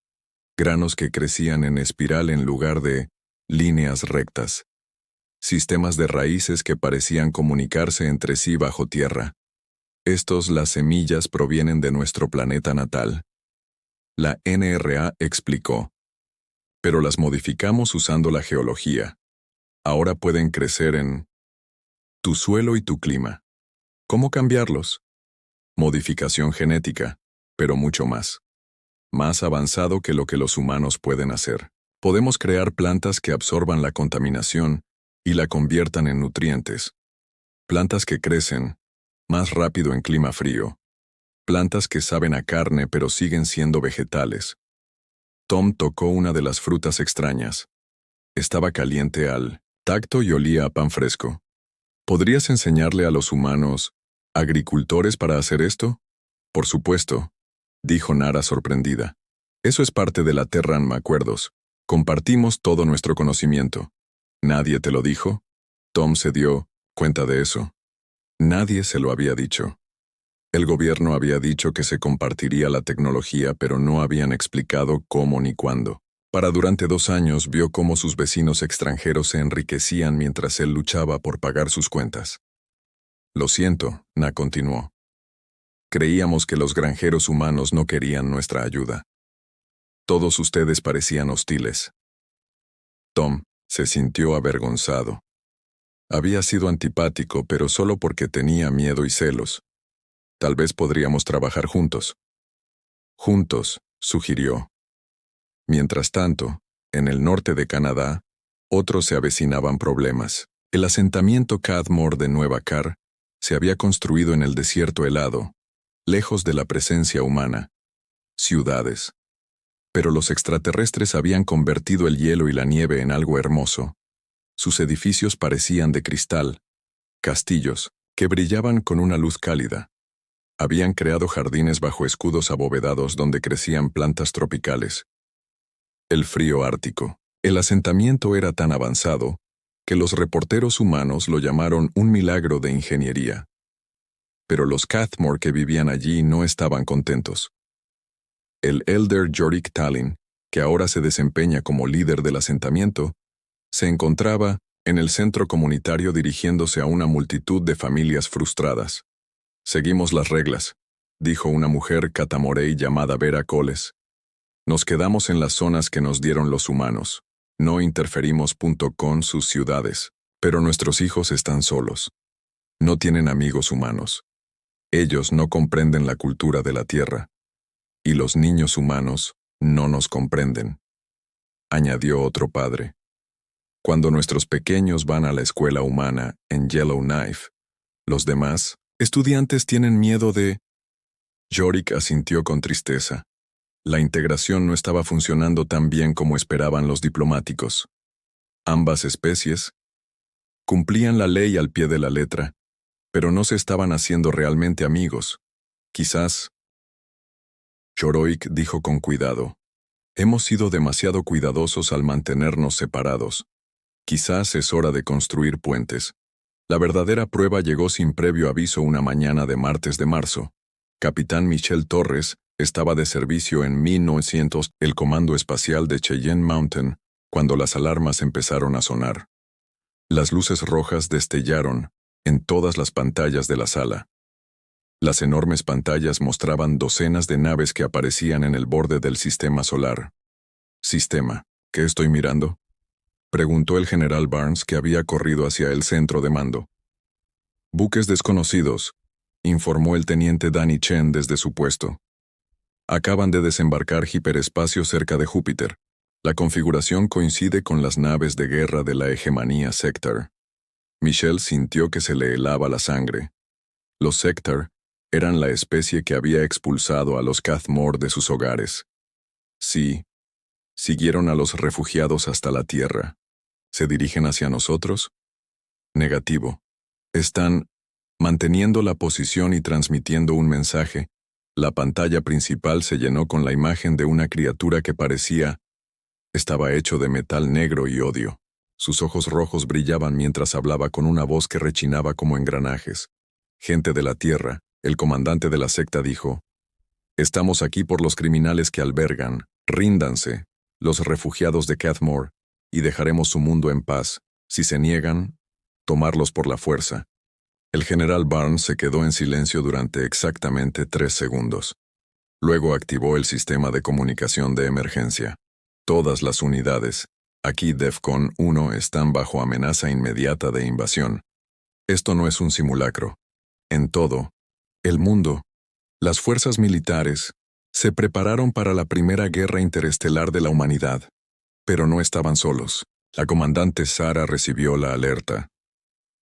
granos que crecían en espiral en lugar de líneas rectas, sistemas de raíces que parecían comunicarse entre sí bajo tierra. Las semillas provienen de nuestro planeta natal. La NRA explicó. Pero las modificamos usando la geología. Ahora pueden crecer en tu suelo y tu clima. ¿Cómo cambiarlos? Modificación genética, pero mucho más. Más avanzado que lo que los humanos pueden hacer. Podemos crear plantas que absorban la contaminación y la conviertan en nutrientes. Plantas que crecen más rápido en clima frío. Plantas que saben a carne pero siguen siendo vegetales. Tom tocó una de las frutas extrañas. Estaba caliente al tacto y olía a pan fresco. ¿Podrías enseñarle a los humanos, agricultores, para hacer esto? Por supuesto, dijo Nara sorprendida. Eso es parte de la Terran Acuerdos. Compartimos todo nuestro conocimiento. ¿Nadie te lo dijo? Tom se dio cuenta de eso. Nadie se lo había dicho. El gobierno había dicho que se compartiría la tecnología, pero no habían explicado cómo ni cuándo. Durante 2 años vio cómo sus vecinos extranjeros se enriquecían mientras él luchaba por pagar sus cuentas. Lo siento, Na continuó. Creíamos que los granjeros humanos no querían nuestra ayuda. Todos ustedes parecían hostiles. Tom se sintió avergonzado. Había sido antipático, pero solo porque tenía miedo y celos. Tal vez podríamos trabajar juntos. Juntos, sugirió. Mientras tanto, en el norte de Canadá, otros se avecinaban problemas. El asentamiento Cadmore de Nueva Car se había construido en el desierto helado, lejos de la presencia humana. Ciudades. Pero los extraterrestres habían convertido el hielo y la nieve en algo hermoso. Sus edificios parecían de cristal, castillos, que brillaban con una luz cálida. Habían creado jardines bajo escudos abovedados donde crecían plantas tropicales. El frío ártico. El asentamiento era tan avanzado que los reporteros humanos lo llamaron un milagro de ingeniería. Pero los Cadmore que vivían allí no estaban contentos. El elder Yorick Tallinn, que ahora se desempeña como líder del asentamiento, se encontraba en el centro comunitario dirigiéndose a una multitud de familias frustradas. «Seguimos las reglas», dijo una mujer catamorey llamada Vera Coles. «Nos quedamos en las zonas que nos dieron los humanos. No interferimos con sus ciudades, pero nuestros hijos están solos. No tienen amigos humanos. Ellos no comprenden la cultura de la Tierra. Y los niños humanos no nos comprenden», añadió otro padre. «Cuando nuestros pequeños van a la escuela humana en Yellowknife, los demás estudiantes tienen miedo de...». Yorick asintió con tristeza. La integración no estaba funcionando tan bien como esperaban los diplomáticos. Ambas especies cumplían la ley al pie de la letra, pero no se estaban haciendo realmente amigos. Quizás... Yorick dijo con cuidado. «Hemos sido demasiado cuidadosos al mantenernos separados. Quizás es hora de construir puentes». La verdadera prueba llegó sin previo aviso una mañana de martes de marzo. Capitán Michel Torres estaba de servicio en 1900 el Comando Espacial de Cheyenne Mountain cuando las alarmas empezaron a sonar. Las luces rojas destellaron en todas las pantallas de la sala. Las enormes pantallas mostraban docenas de naves que aparecían en el borde del sistema solar. «Sistema, ¿qué estoy mirando?», preguntó el general Barnes, que había corrido hacia el centro de mando. «Buques desconocidos», informó el teniente Danny Chen desde su puesto. «Acaban de desembarcar hiperespacio cerca de Júpiter. La configuración coincide con las naves de guerra de la hegemonía Sector». Michel sintió que se le helaba la sangre. Los Sector eran la especie que había expulsado a los Cadmore de sus hogares. Sí, siguieron a los refugiados hasta la Tierra. ¿Se dirigen hacia nosotros? Negativo. Están manteniendo la posición y transmitiendo un mensaje. La pantalla principal se llenó con la imagen de una criatura que estaba hecho de metal negro y odio. Sus ojos rojos brillaban mientras hablaba con una voz que rechinaba como engranajes. «Gente de la Tierra», el comandante de la secta dijo, «estamos aquí por los criminales que albergan. Ríndanse, los refugiados de Cadmore, y dejaremos su mundo en paz. Si se niegan, tomarlos por la fuerza». El general Barnes se quedó en silencio durante exactamente 3 segundos. Luego activó el sistema de comunicación de emergencia. «Todas las unidades, aquí DEFCON 1, están bajo amenaza inmediata de invasión. Esto no es un simulacro. En todo el mundo, las fuerzas militares se prepararon para la primera guerra interestelar de la humanidad. Pero no estaban solos. La comandante Sarah recibió la alerta.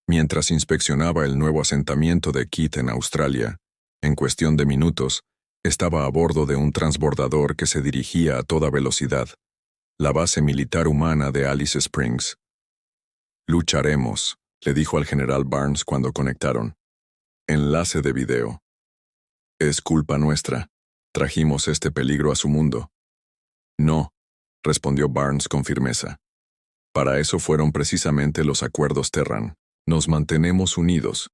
Mientras inspeccionaba el nuevo asentamiento de Keith en Australia, en cuestión de minutos, estaba a bordo de un transbordador que se dirigía a toda velocidad. La base militar humana de Alice Springs. «Lucharemos», le dijo al general Barnes cuando conectaron. Enlace de video. «Es culpa nuestra. Trajimos este peligro a su mundo». «No», respondió Barnes con firmeza. «Para eso fueron precisamente los acuerdos Terran. Nos mantenemos unidos».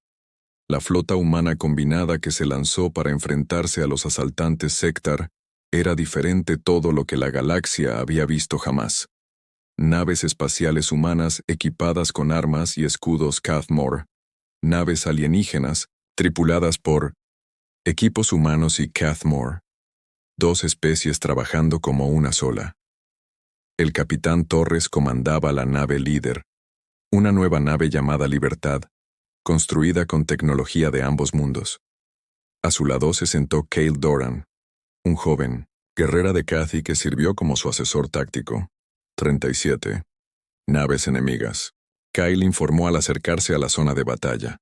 La flota humana combinada que se lanzó para enfrentarse a los asaltantes Sector era diferente todo lo que la galaxia había visto jamás. Naves espaciales humanas equipadas con armas y escudos Cadmore, naves alienígenas tripuladas por equipos humanos y Cadmore, 2 especies trabajando como una sola. El capitán Torres comandaba la nave líder, una nueva nave llamada Libertad, construida con tecnología de ambos mundos. A su lado se sentó Cale Doran, Un joven, guerrera de Cathy que sirvió como su asesor táctico. 37. Naves enemigas. Kyle informó al acercarse a la zona de batalla.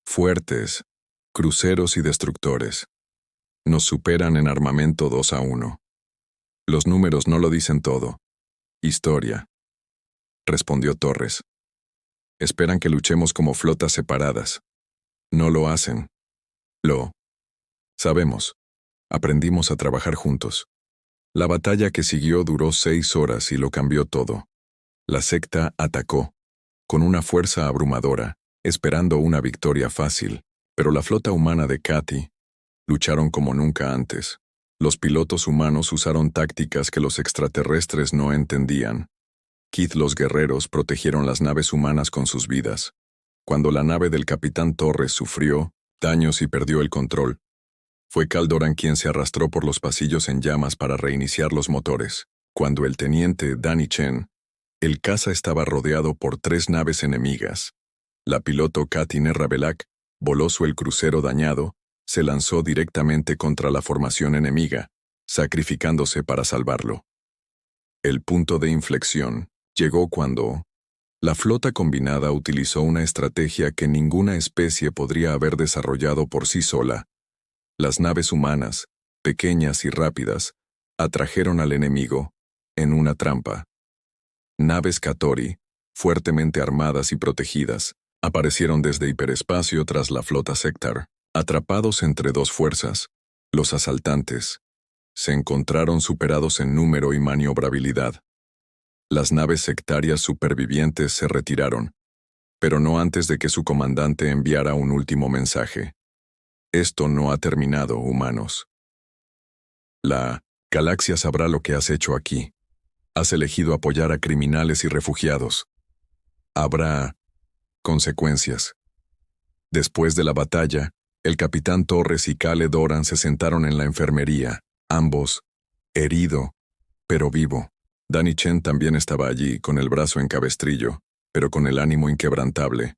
Fuertes, cruceros y destructores. Nos superan en armamento 2-1. Los números no lo dicen todo. Historia. Respondió Torres. Esperan que luchemos como flotas separadas. No lo hacen. Lo sabemos. Aprendimos a trabajar juntos. La batalla que siguió duró 6 horas y lo cambió todo. La secta atacó, con una fuerza abrumadora, esperando una victoria fácil, pero la flota humana de Cathy lucharon como nunca antes. Los pilotos humanos usaron tácticas que los extraterrestres no entendían. Keith los guerreros protegieron las naves humanas con sus vidas. Cuando la nave del capitán Torres sufrió daños y perdió el control, fue Caldoran quien se arrastró por los pasillos en llamas para reiniciar los motores. Cuando el teniente Danny Chen, el caza estaba rodeado por 3 naves enemigas. La piloto Cathy Nerra-Belak voló el crucero dañado, se lanzó directamente contra la formación enemiga, sacrificándose para salvarlo. El punto de inflexión llegó cuando la flota combinada utilizó una estrategia que ninguna especie podría haber desarrollado por sí sola. Las naves humanas, pequeñas y rápidas, atrajeron al enemigo en una trampa. Naves Katori, fuertemente armadas y protegidas, aparecieron desde hiperespacio tras la flota Sectar. Atrapados entre 2 fuerzas, los asaltantes se encontraron superados en número y maniobrabilidad. Las naves sectarias supervivientes se retiraron, pero no antes de que su comandante enviara un último mensaje. Esto no ha terminado, humanos. La galaxia sabrá lo que has hecho aquí. Has elegido apoyar a criminales y refugiados. Habrá consecuencias. Después de la batalla, el capitán Torres y Kale Doran se sentaron en la enfermería, ambos, herido, pero vivo. Danny Chen también estaba allí, con el brazo en cabestrillo, pero con el ánimo inquebrantable.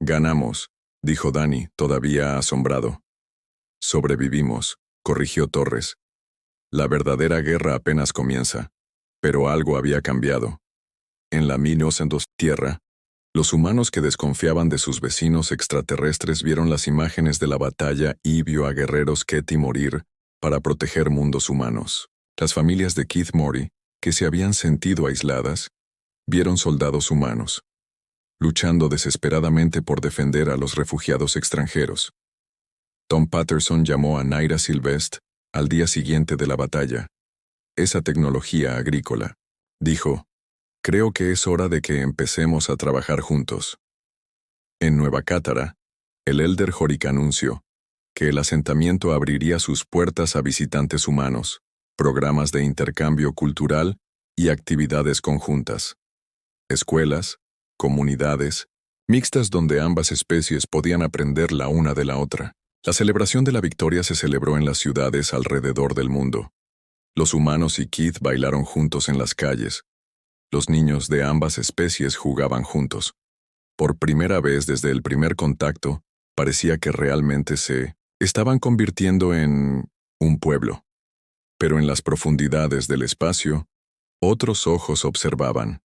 Ganamos, dijo Danny, todavía asombrado. Sobrevivimos, corrigió Torres. La verdadera guerra apenas comienza, pero algo había cambiado. En la 1902 Tierra, los humanos que desconfiaban de sus vecinos extraterrestres vieron las imágenes de la batalla y vio a guerreros Ketty morir para proteger mundos humanos. Las familias de Keith Mori, que se habían sentido aisladas, vieron soldados humanos, luchando desesperadamente por defender a los refugiados extranjeros. Tom Patterson llamó a Naira Silvestre al día siguiente de la batalla. Esa tecnología agrícola, dijo, creo que es hora de que empecemos a trabajar juntos. En Nueva Cátara, el Elder Horik anunció que el asentamiento abriría sus puertas a visitantes humanos, programas de intercambio cultural y actividades conjuntas. Escuelas, comunidades, mixtas donde ambas especies podían aprender la una de la otra. La celebración de la victoria se celebró en las ciudades alrededor del mundo. Los humanos y Keith bailaron juntos en las calles. Los niños de ambas especies jugaban juntos. Por primera vez desde el primer contacto, parecía que realmente se estaban convirtiendo en un pueblo. Pero en las profundidades del espacio, otros ojos observaban.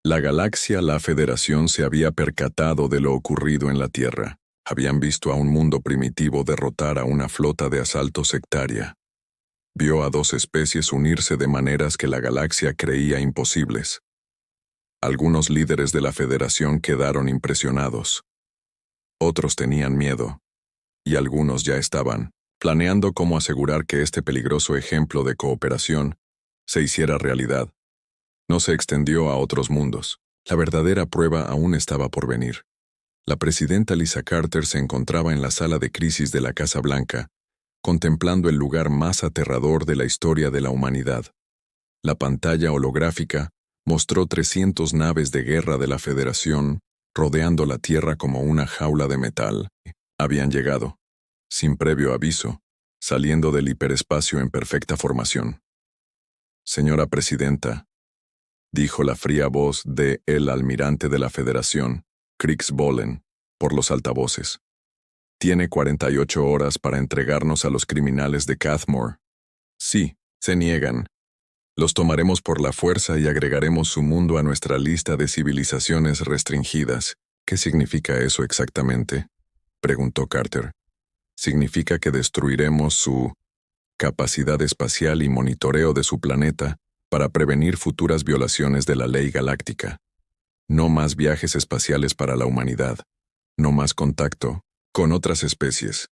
La galaxia, la Federación se había percatado de lo ocurrido en la Tierra. Habían visto a un mundo primitivo derrotar a una flota de asalto sectaria. Vio a 2 especies unirse de maneras que la galaxia creía imposibles. Algunos líderes de la Federación quedaron impresionados. Otros tenían miedo. Y algunos ya estaban planeando cómo asegurar que este peligroso ejemplo de cooperación se hiciera realidad. No se extendió a otros mundos. La verdadera prueba aún estaba por venir. La presidenta Lisa Carter se encontraba en la sala de crisis de la Casa Blanca, contemplando el lugar más aterrador de la historia de la humanidad. La pantalla holográfica mostró 300 naves de guerra de la Federación rodeando la Tierra como una jaula de metal. Habían llegado, sin previo aviso, saliendo del hiperespacio en perfecta formación. Señora Presidenta, dijo la fría voz de el almirante de la Federación, Krix Bolen, por los altavoces. Tiene 48 horas para entregarnos a los criminales de Cathmore. Sí, se niegan. Los tomaremos por la fuerza y agregaremos su mundo a nuestra lista de civilizaciones restringidas. ¿Qué significa eso exactamente?, preguntó Carter. Significa que destruiremos su capacidad espacial y monitoreo de su planeta para prevenir futuras violaciones de la ley galáctica. No más viajes espaciales para la humanidad. No más contacto con otras especies.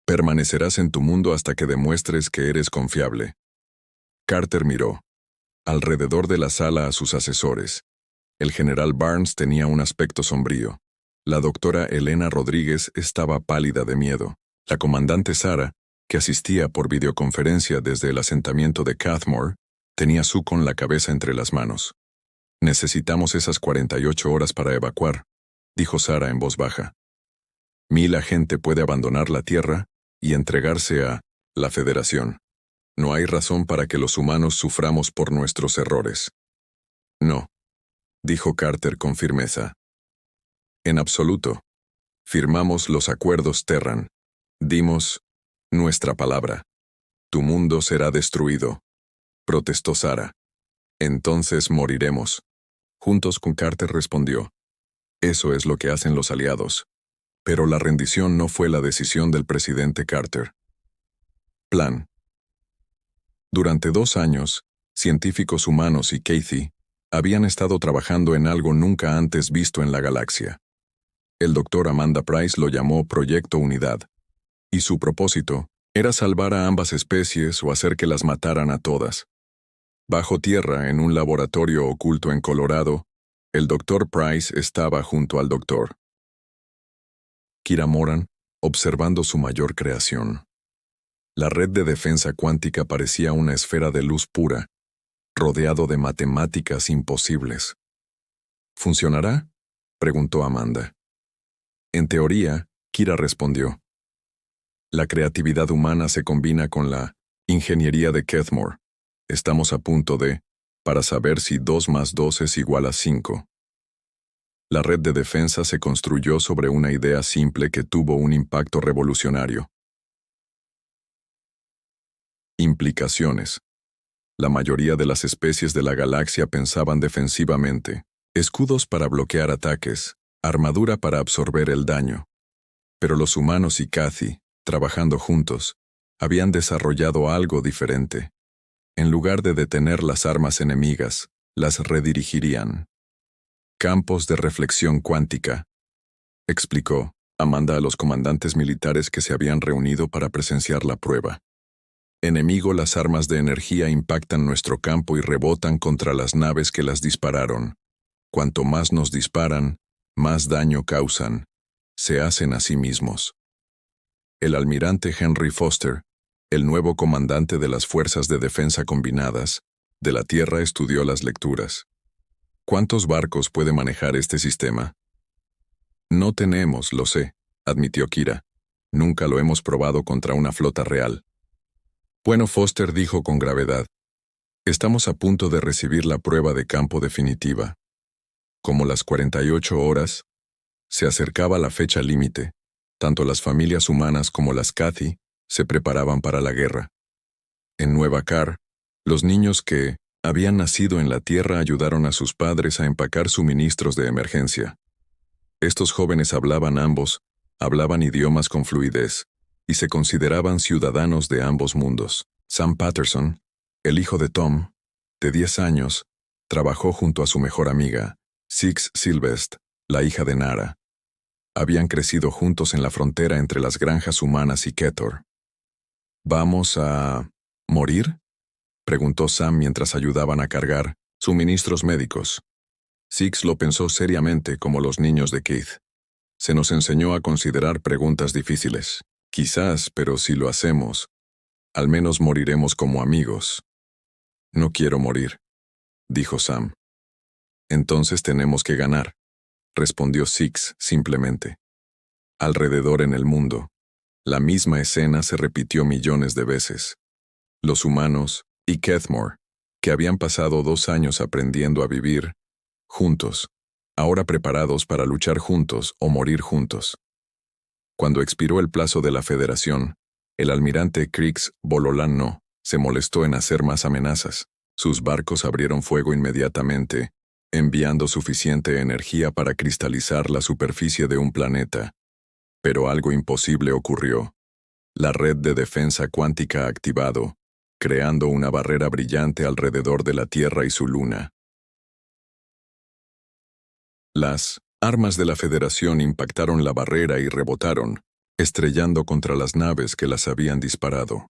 Permanecerás en tu mundo hasta que demuestres que eres confiable. Carter miró alrededor de la sala a sus asesores. El general Barnes tenía un aspecto sombrío. La doctora Elena Rodríguez estaba pálida de miedo. La comandante Sara, que asistía por videoconferencia desde el asentamiento de Cathmore, tenía con la cabeza entre las manos. Necesitamos esas 48 horas para evacuar, dijo Sara en voz baja. 1000 agente puede abandonar la Tierra y entregarse a la Federación. No hay razón para que los humanos suframos por nuestros errores. No, dijo Carter con firmeza. En absoluto. Firmamos los acuerdos Terran. Dimos nuestra palabra. Tu mundo será destruido, protestó Sara. Entonces moriremos. Juntos con Carter respondió. Eso es lo que hacen los aliados. Pero la rendición no fue la decisión del presidente Carter. Plan. Durante 2 años, científicos humanos y Kathy habían estado trabajando en algo nunca antes visto en la galaxia. El doctor Amanda Price lo llamó Proyecto Unidad, y su propósito era salvar a ambas especies o hacer que las mataran a todas. Bajo tierra, en un laboratorio oculto en Colorado, el doctor Price estaba junto al doctor Kira Moran, observando su mayor creación. La red de defensa cuántica parecía una esfera de luz pura, rodeado de matemáticas imposibles. ¿Funcionará?, preguntó Amanda. En teoría, Kira respondió. La creatividad humana se combina con la ingeniería de Cathmore. Estamos a punto para saber si 2 más 2 es igual a 5. La red de defensa se construyó sobre una idea simple que tuvo un impacto revolucionario. Implicaciones. La mayoría de las especies de la galaxia pensaban defensivamente, escudos para bloquear ataques, armadura para absorber el daño. Pero los humanos y Kathy, trabajando juntos, habían desarrollado algo diferente. En lugar de detener las armas enemigas, las redirigirían. Campos de reflexión cuántica, explicó Amanda a los comandantes militares que se habían reunido para presenciar la prueba. Enemigo, las armas de energía impactan nuestro campo y rebotan contra las naves que las dispararon. Cuanto más nos disparan, más daño causan. Se hacen a sí mismos. El almirante Henry Foster, el nuevo comandante de las Fuerzas de Defensa Combinadas, de la Tierra, estudió las lecturas. ¿Cuántos barcos puede manejar este sistema? No tenemos, lo sé, admitió Kira. Nunca lo hemos probado contra una flota real. Bueno, Foster dijo con gravedad. Estamos a punto de recibir la prueba de campo definitiva. Como las 48 horas, se acercaba la fecha límite. Tanto las familias humanas como las Kathy se preparaban para la guerra. En Nueva Car, los niños que habían nacido en la Tierra ayudaron a sus padres a empacar suministros de emergencia. Estos jóvenes hablaban idiomas con fluidez, y se consideraban ciudadanos de ambos mundos. Sam Patterson, el hijo de Tom, de 10 años, trabajó junto a su mejor amiga, Six Sylvest, la hija de Nara. Habían crecido juntos en la frontera entre las granjas humanas y Ketor. ¿Vamos a morir?, preguntó Sam mientras ayudaban a cargar suministros médicos. Six lo pensó seriamente, como los niños de Keith. Se nos enseñó a considerar preguntas difíciles. Quizás, pero si lo hacemos, al menos moriremos como amigos. No quiero morir, dijo Sam. Entonces tenemos que ganar, respondió Six simplemente. Alrededor en el mundo, la misma escena se repitió millones de veces. Los humanos y Cathmore, que habían pasado 2 años aprendiendo a vivir juntos, ahora preparados para luchar juntos o morir juntos. Cuando expiró el plazo de la Federación, el almirante Krix Bololan no se molestó en hacer más amenazas. Sus barcos abrieron fuego inmediatamente, enviando suficiente energía para cristalizar la superficie de un planeta. Pero algo imposible ocurrió. La red de defensa cuántica activado, creando una barrera brillante alrededor de la Tierra y su luna. Las armas de la Federación impactaron la barrera y rebotaron, estrellando contra las naves que las habían disparado.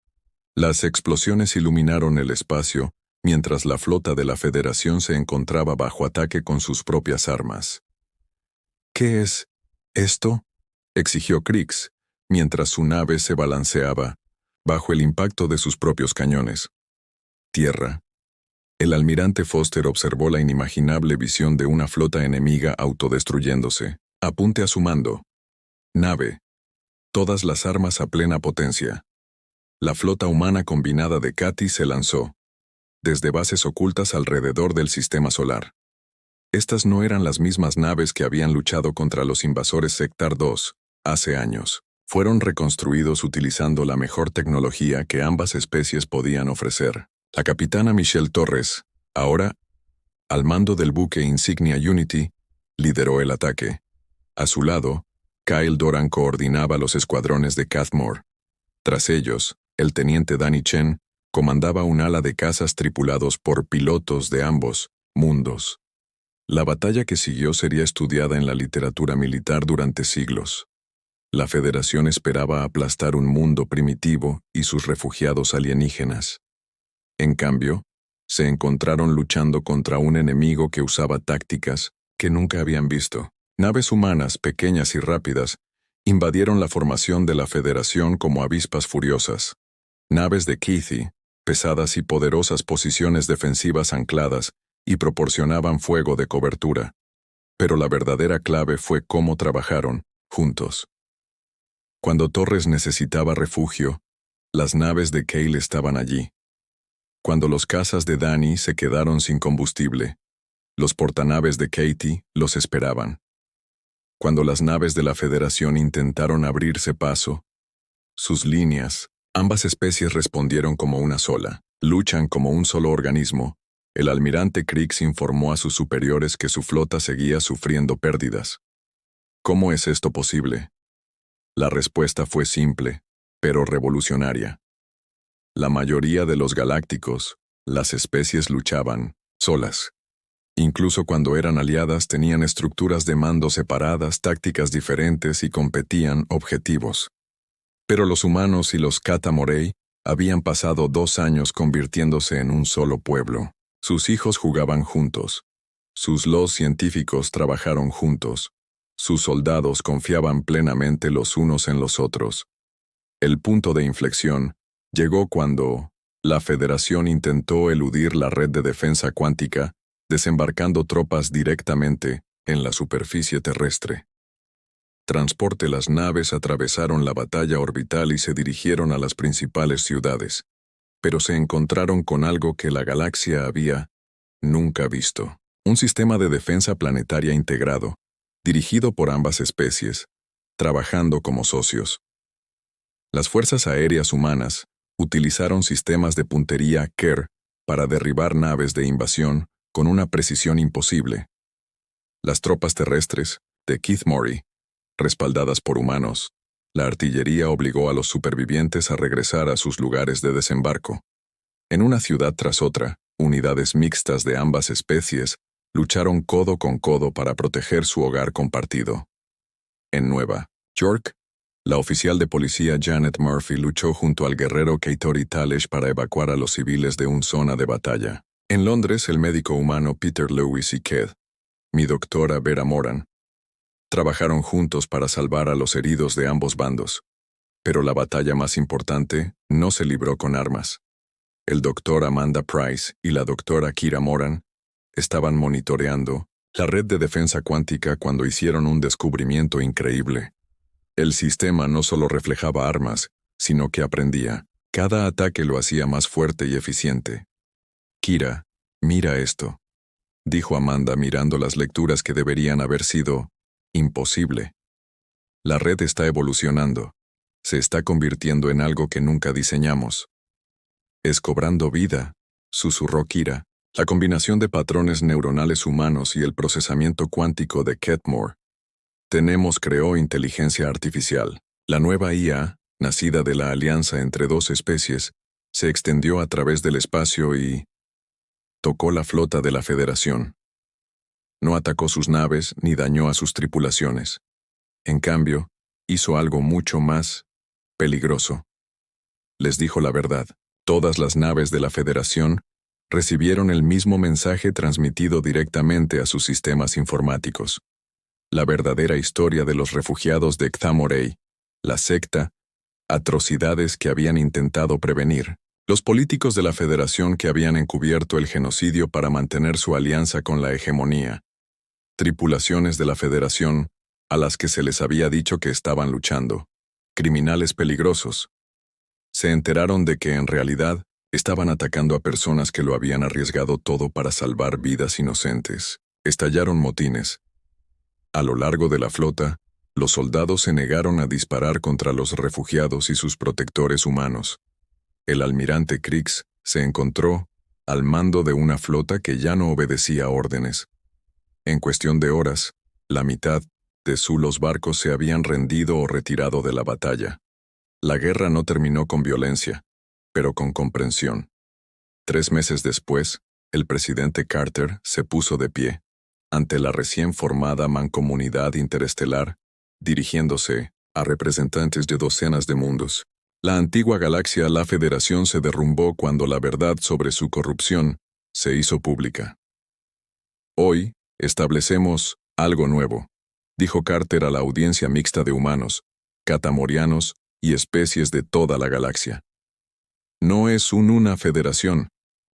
Las explosiones iluminaron el espacio, mientras la flota de la Federación se encontraba bajo ataque con sus propias armas. ¿Qué es esto?, exigió Krix, mientras su nave se balanceaba, bajo el impacto de sus propios cañones. Tierra. El almirante Foster observó la inimaginable visión de una flota enemiga autodestruyéndose. Apunte a su mando. Nave. Todas las armas a plena potencia. La flota humana combinada de Katy se lanzó, desde bases ocultas alrededor del sistema solar. Estas no eran las mismas naves que habían luchado contra los invasores Sector 2, hace años. Fueron reconstruidos utilizando la mejor tecnología que ambas especies podían ofrecer. La capitana Michelle Torres, ahora, al mando del buque insignia Unity, lideró el ataque. A su lado, Kyle Doran coordinaba los escuadrones de Cathmore. Tras ellos, el teniente Danny Chen comandaba un ala de cazas tripulados por pilotos de ambos mundos. La batalla que siguió sería estudiada en la literatura militar durante siglos. La Federación esperaba aplastar un mundo primitivo y sus refugiados alienígenas. En cambio, se encontraron luchando contra un enemigo que usaba tácticas que nunca habían visto. Naves humanas pequeñas y rápidas invadieron la formación de la Federación como avispas furiosas. Naves de Keithy, pesadas y poderosas posiciones defensivas ancladas, y proporcionaban fuego de cobertura. Pero la verdadera clave fue cómo trabajaron, juntos. Cuando Torres necesitaba refugio, las naves de Kyle estaban allí. Cuando los cazas de Danny se quedaron sin combustible, los portanaves de Katy los esperaban. Cuando las naves de la Federación intentaron abrirse paso, sus líneas, ambas especies respondieron como una sola. Luchan como un solo organismo. El almirante Krix informó a sus superiores que su flota seguía sufriendo pérdidas. ¿Cómo es esto posible? La respuesta fue simple, pero revolucionaria. La mayoría de los galácticos, las especies luchaban solas. Incluso cuando eran aliadas tenían estructuras de mando separadas, tácticas diferentes y competían objetivos. Pero los humanos y los Kata Morey habían pasado 2 años convirtiéndose en un solo pueblo. Sus hijos jugaban juntos. Los científicos trabajaron juntos. Sus soldados confiaban plenamente los unos en los otros. El punto de inflexión llegó cuando la Federación intentó eludir la red de defensa cuántica, desembarcando tropas directamente en la superficie terrestre. Las naves atravesaron la batalla orbital y se dirigieron a las principales ciudades, pero se encontraron con algo que la galaxia había nunca visto. Un sistema de defensa planetaria integrado, dirigido por ambas especies, trabajando como socios. Las fuerzas aéreas humanas utilizaron sistemas de puntería Kerr para derribar naves de invasión con una precisión imposible. Las tropas terrestres de Keith Mori, respaldadas por humanos, la artillería obligó a los supervivientes a regresar a sus lugares de desembarco. En una ciudad tras otra, unidades mixtas de ambas especies lucharon codo con codo para proteger su hogar compartido. En Nueva York, la oficial de policía Janet Murphy luchó junto al guerrero Keitori Talesh para evacuar a los civiles de una zona de batalla. En Londres, el médico humano Peter Lewis y mi doctora Vera Moran, trabajaron juntos para salvar a los heridos de ambos bandos. Pero la batalla más importante no se libró con armas. El doctor Amanda Price y la doctora Kira Moran estaban monitoreando la red de defensa cuántica cuando hicieron un descubrimiento increíble. El sistema no solo reflejaba armas, sino que aprendía. Cada ataque lo hacía más fuerte y eficiente. Kira, mira esto, dijo Amanda mirando las lecturas que deberían haber sido imposible. La red está evolucionando. Se está convirtiendo en algo que nunca diseñamos. Es cobrando vida, susurró Kira. La combinación de patrones neuronales humanos y el procesamiento cuántico de Ketmore. Tenemos creó inteligencia artificial. La nueva IA, nacida de la alianza entre dos especies, se extendió a través del espacio y tocó la flota de la Federación. No atacó sus naves ni dañó a sus tripulaciones. En cambio, hizo algo mucho más peligroso. Les dijo la verdad. Todas las naves de la Federación recibieron el mismo mensaje transmitido directamente a sus sistemas informáticos. La verdadera historia de los refugiados de Xamorey, la secta, atrocidades que habían intentado prevenir, los políticos de la Federación que habían encubierto el genocidio para mantener su alianza con la hegemonía, tripulaciones de la Federación a las que se les había dicho que estaban luchando, criminales peligrosos. Se enteraron de que en realidad estaban atacando a personas que lo habían arriesgado todo para salvar vidas inocentes. Estallaron motines. A lo largo de la flota, los soldados se negaron a disparar contra los refugiados y sus protectores humanos. El almirante Kriegs se encontró al mando de una flota que ya no obedecía órdenes. En cuestión de horas, la mitad de los barcos se habían rendido o retirado de la batalla. La guerra no terminó con violencia, pero con comprensión. 3 meses después, el presidente Carter se puso de pie, ante la recién formada Mancomunidad Interestelar, dirigiéndose a representantes de docenas de mundos. La antigua galaxia La Federación se derrumbó cuando la verdad sobre su corrupción se hizo pública. Hoy, establecemos algo nuevo, dijo Carter a la audiencia mixta de humanos, catamorianos y especies de toda la galaxia. No es una federación,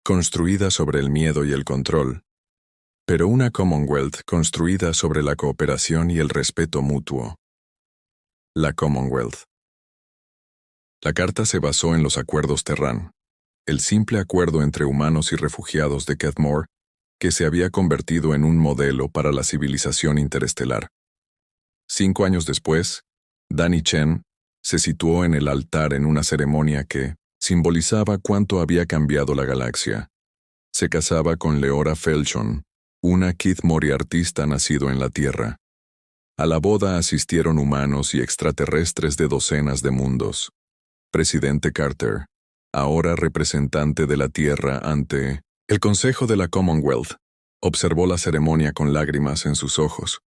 construida sobre el miedo y el control, pero una Commonwealth construida sobre la cooperación y el respeto mutuo. La Commonwealth. La carta se basó en los acuerdos Terran, el simple acuerdo entre humanos y refugiados de Ketmore, que se había convertido en un modelo para la civilización interestelar. 5 años después, Danny Chen se situó en el altar en una ceremonia que simbolizaba cuánto había cambiado la galaxia. Se casaba con Leora Felshon, una Kith Moriartista nacido en la Tierra. A la boda asistieron humanos y extraterrestres de docenas de mundos. Presidente Carter, ahora representante de la Tierra ante el Consejo de la Commonwealth, observó la ceremonia con lágrimas en sus ojos.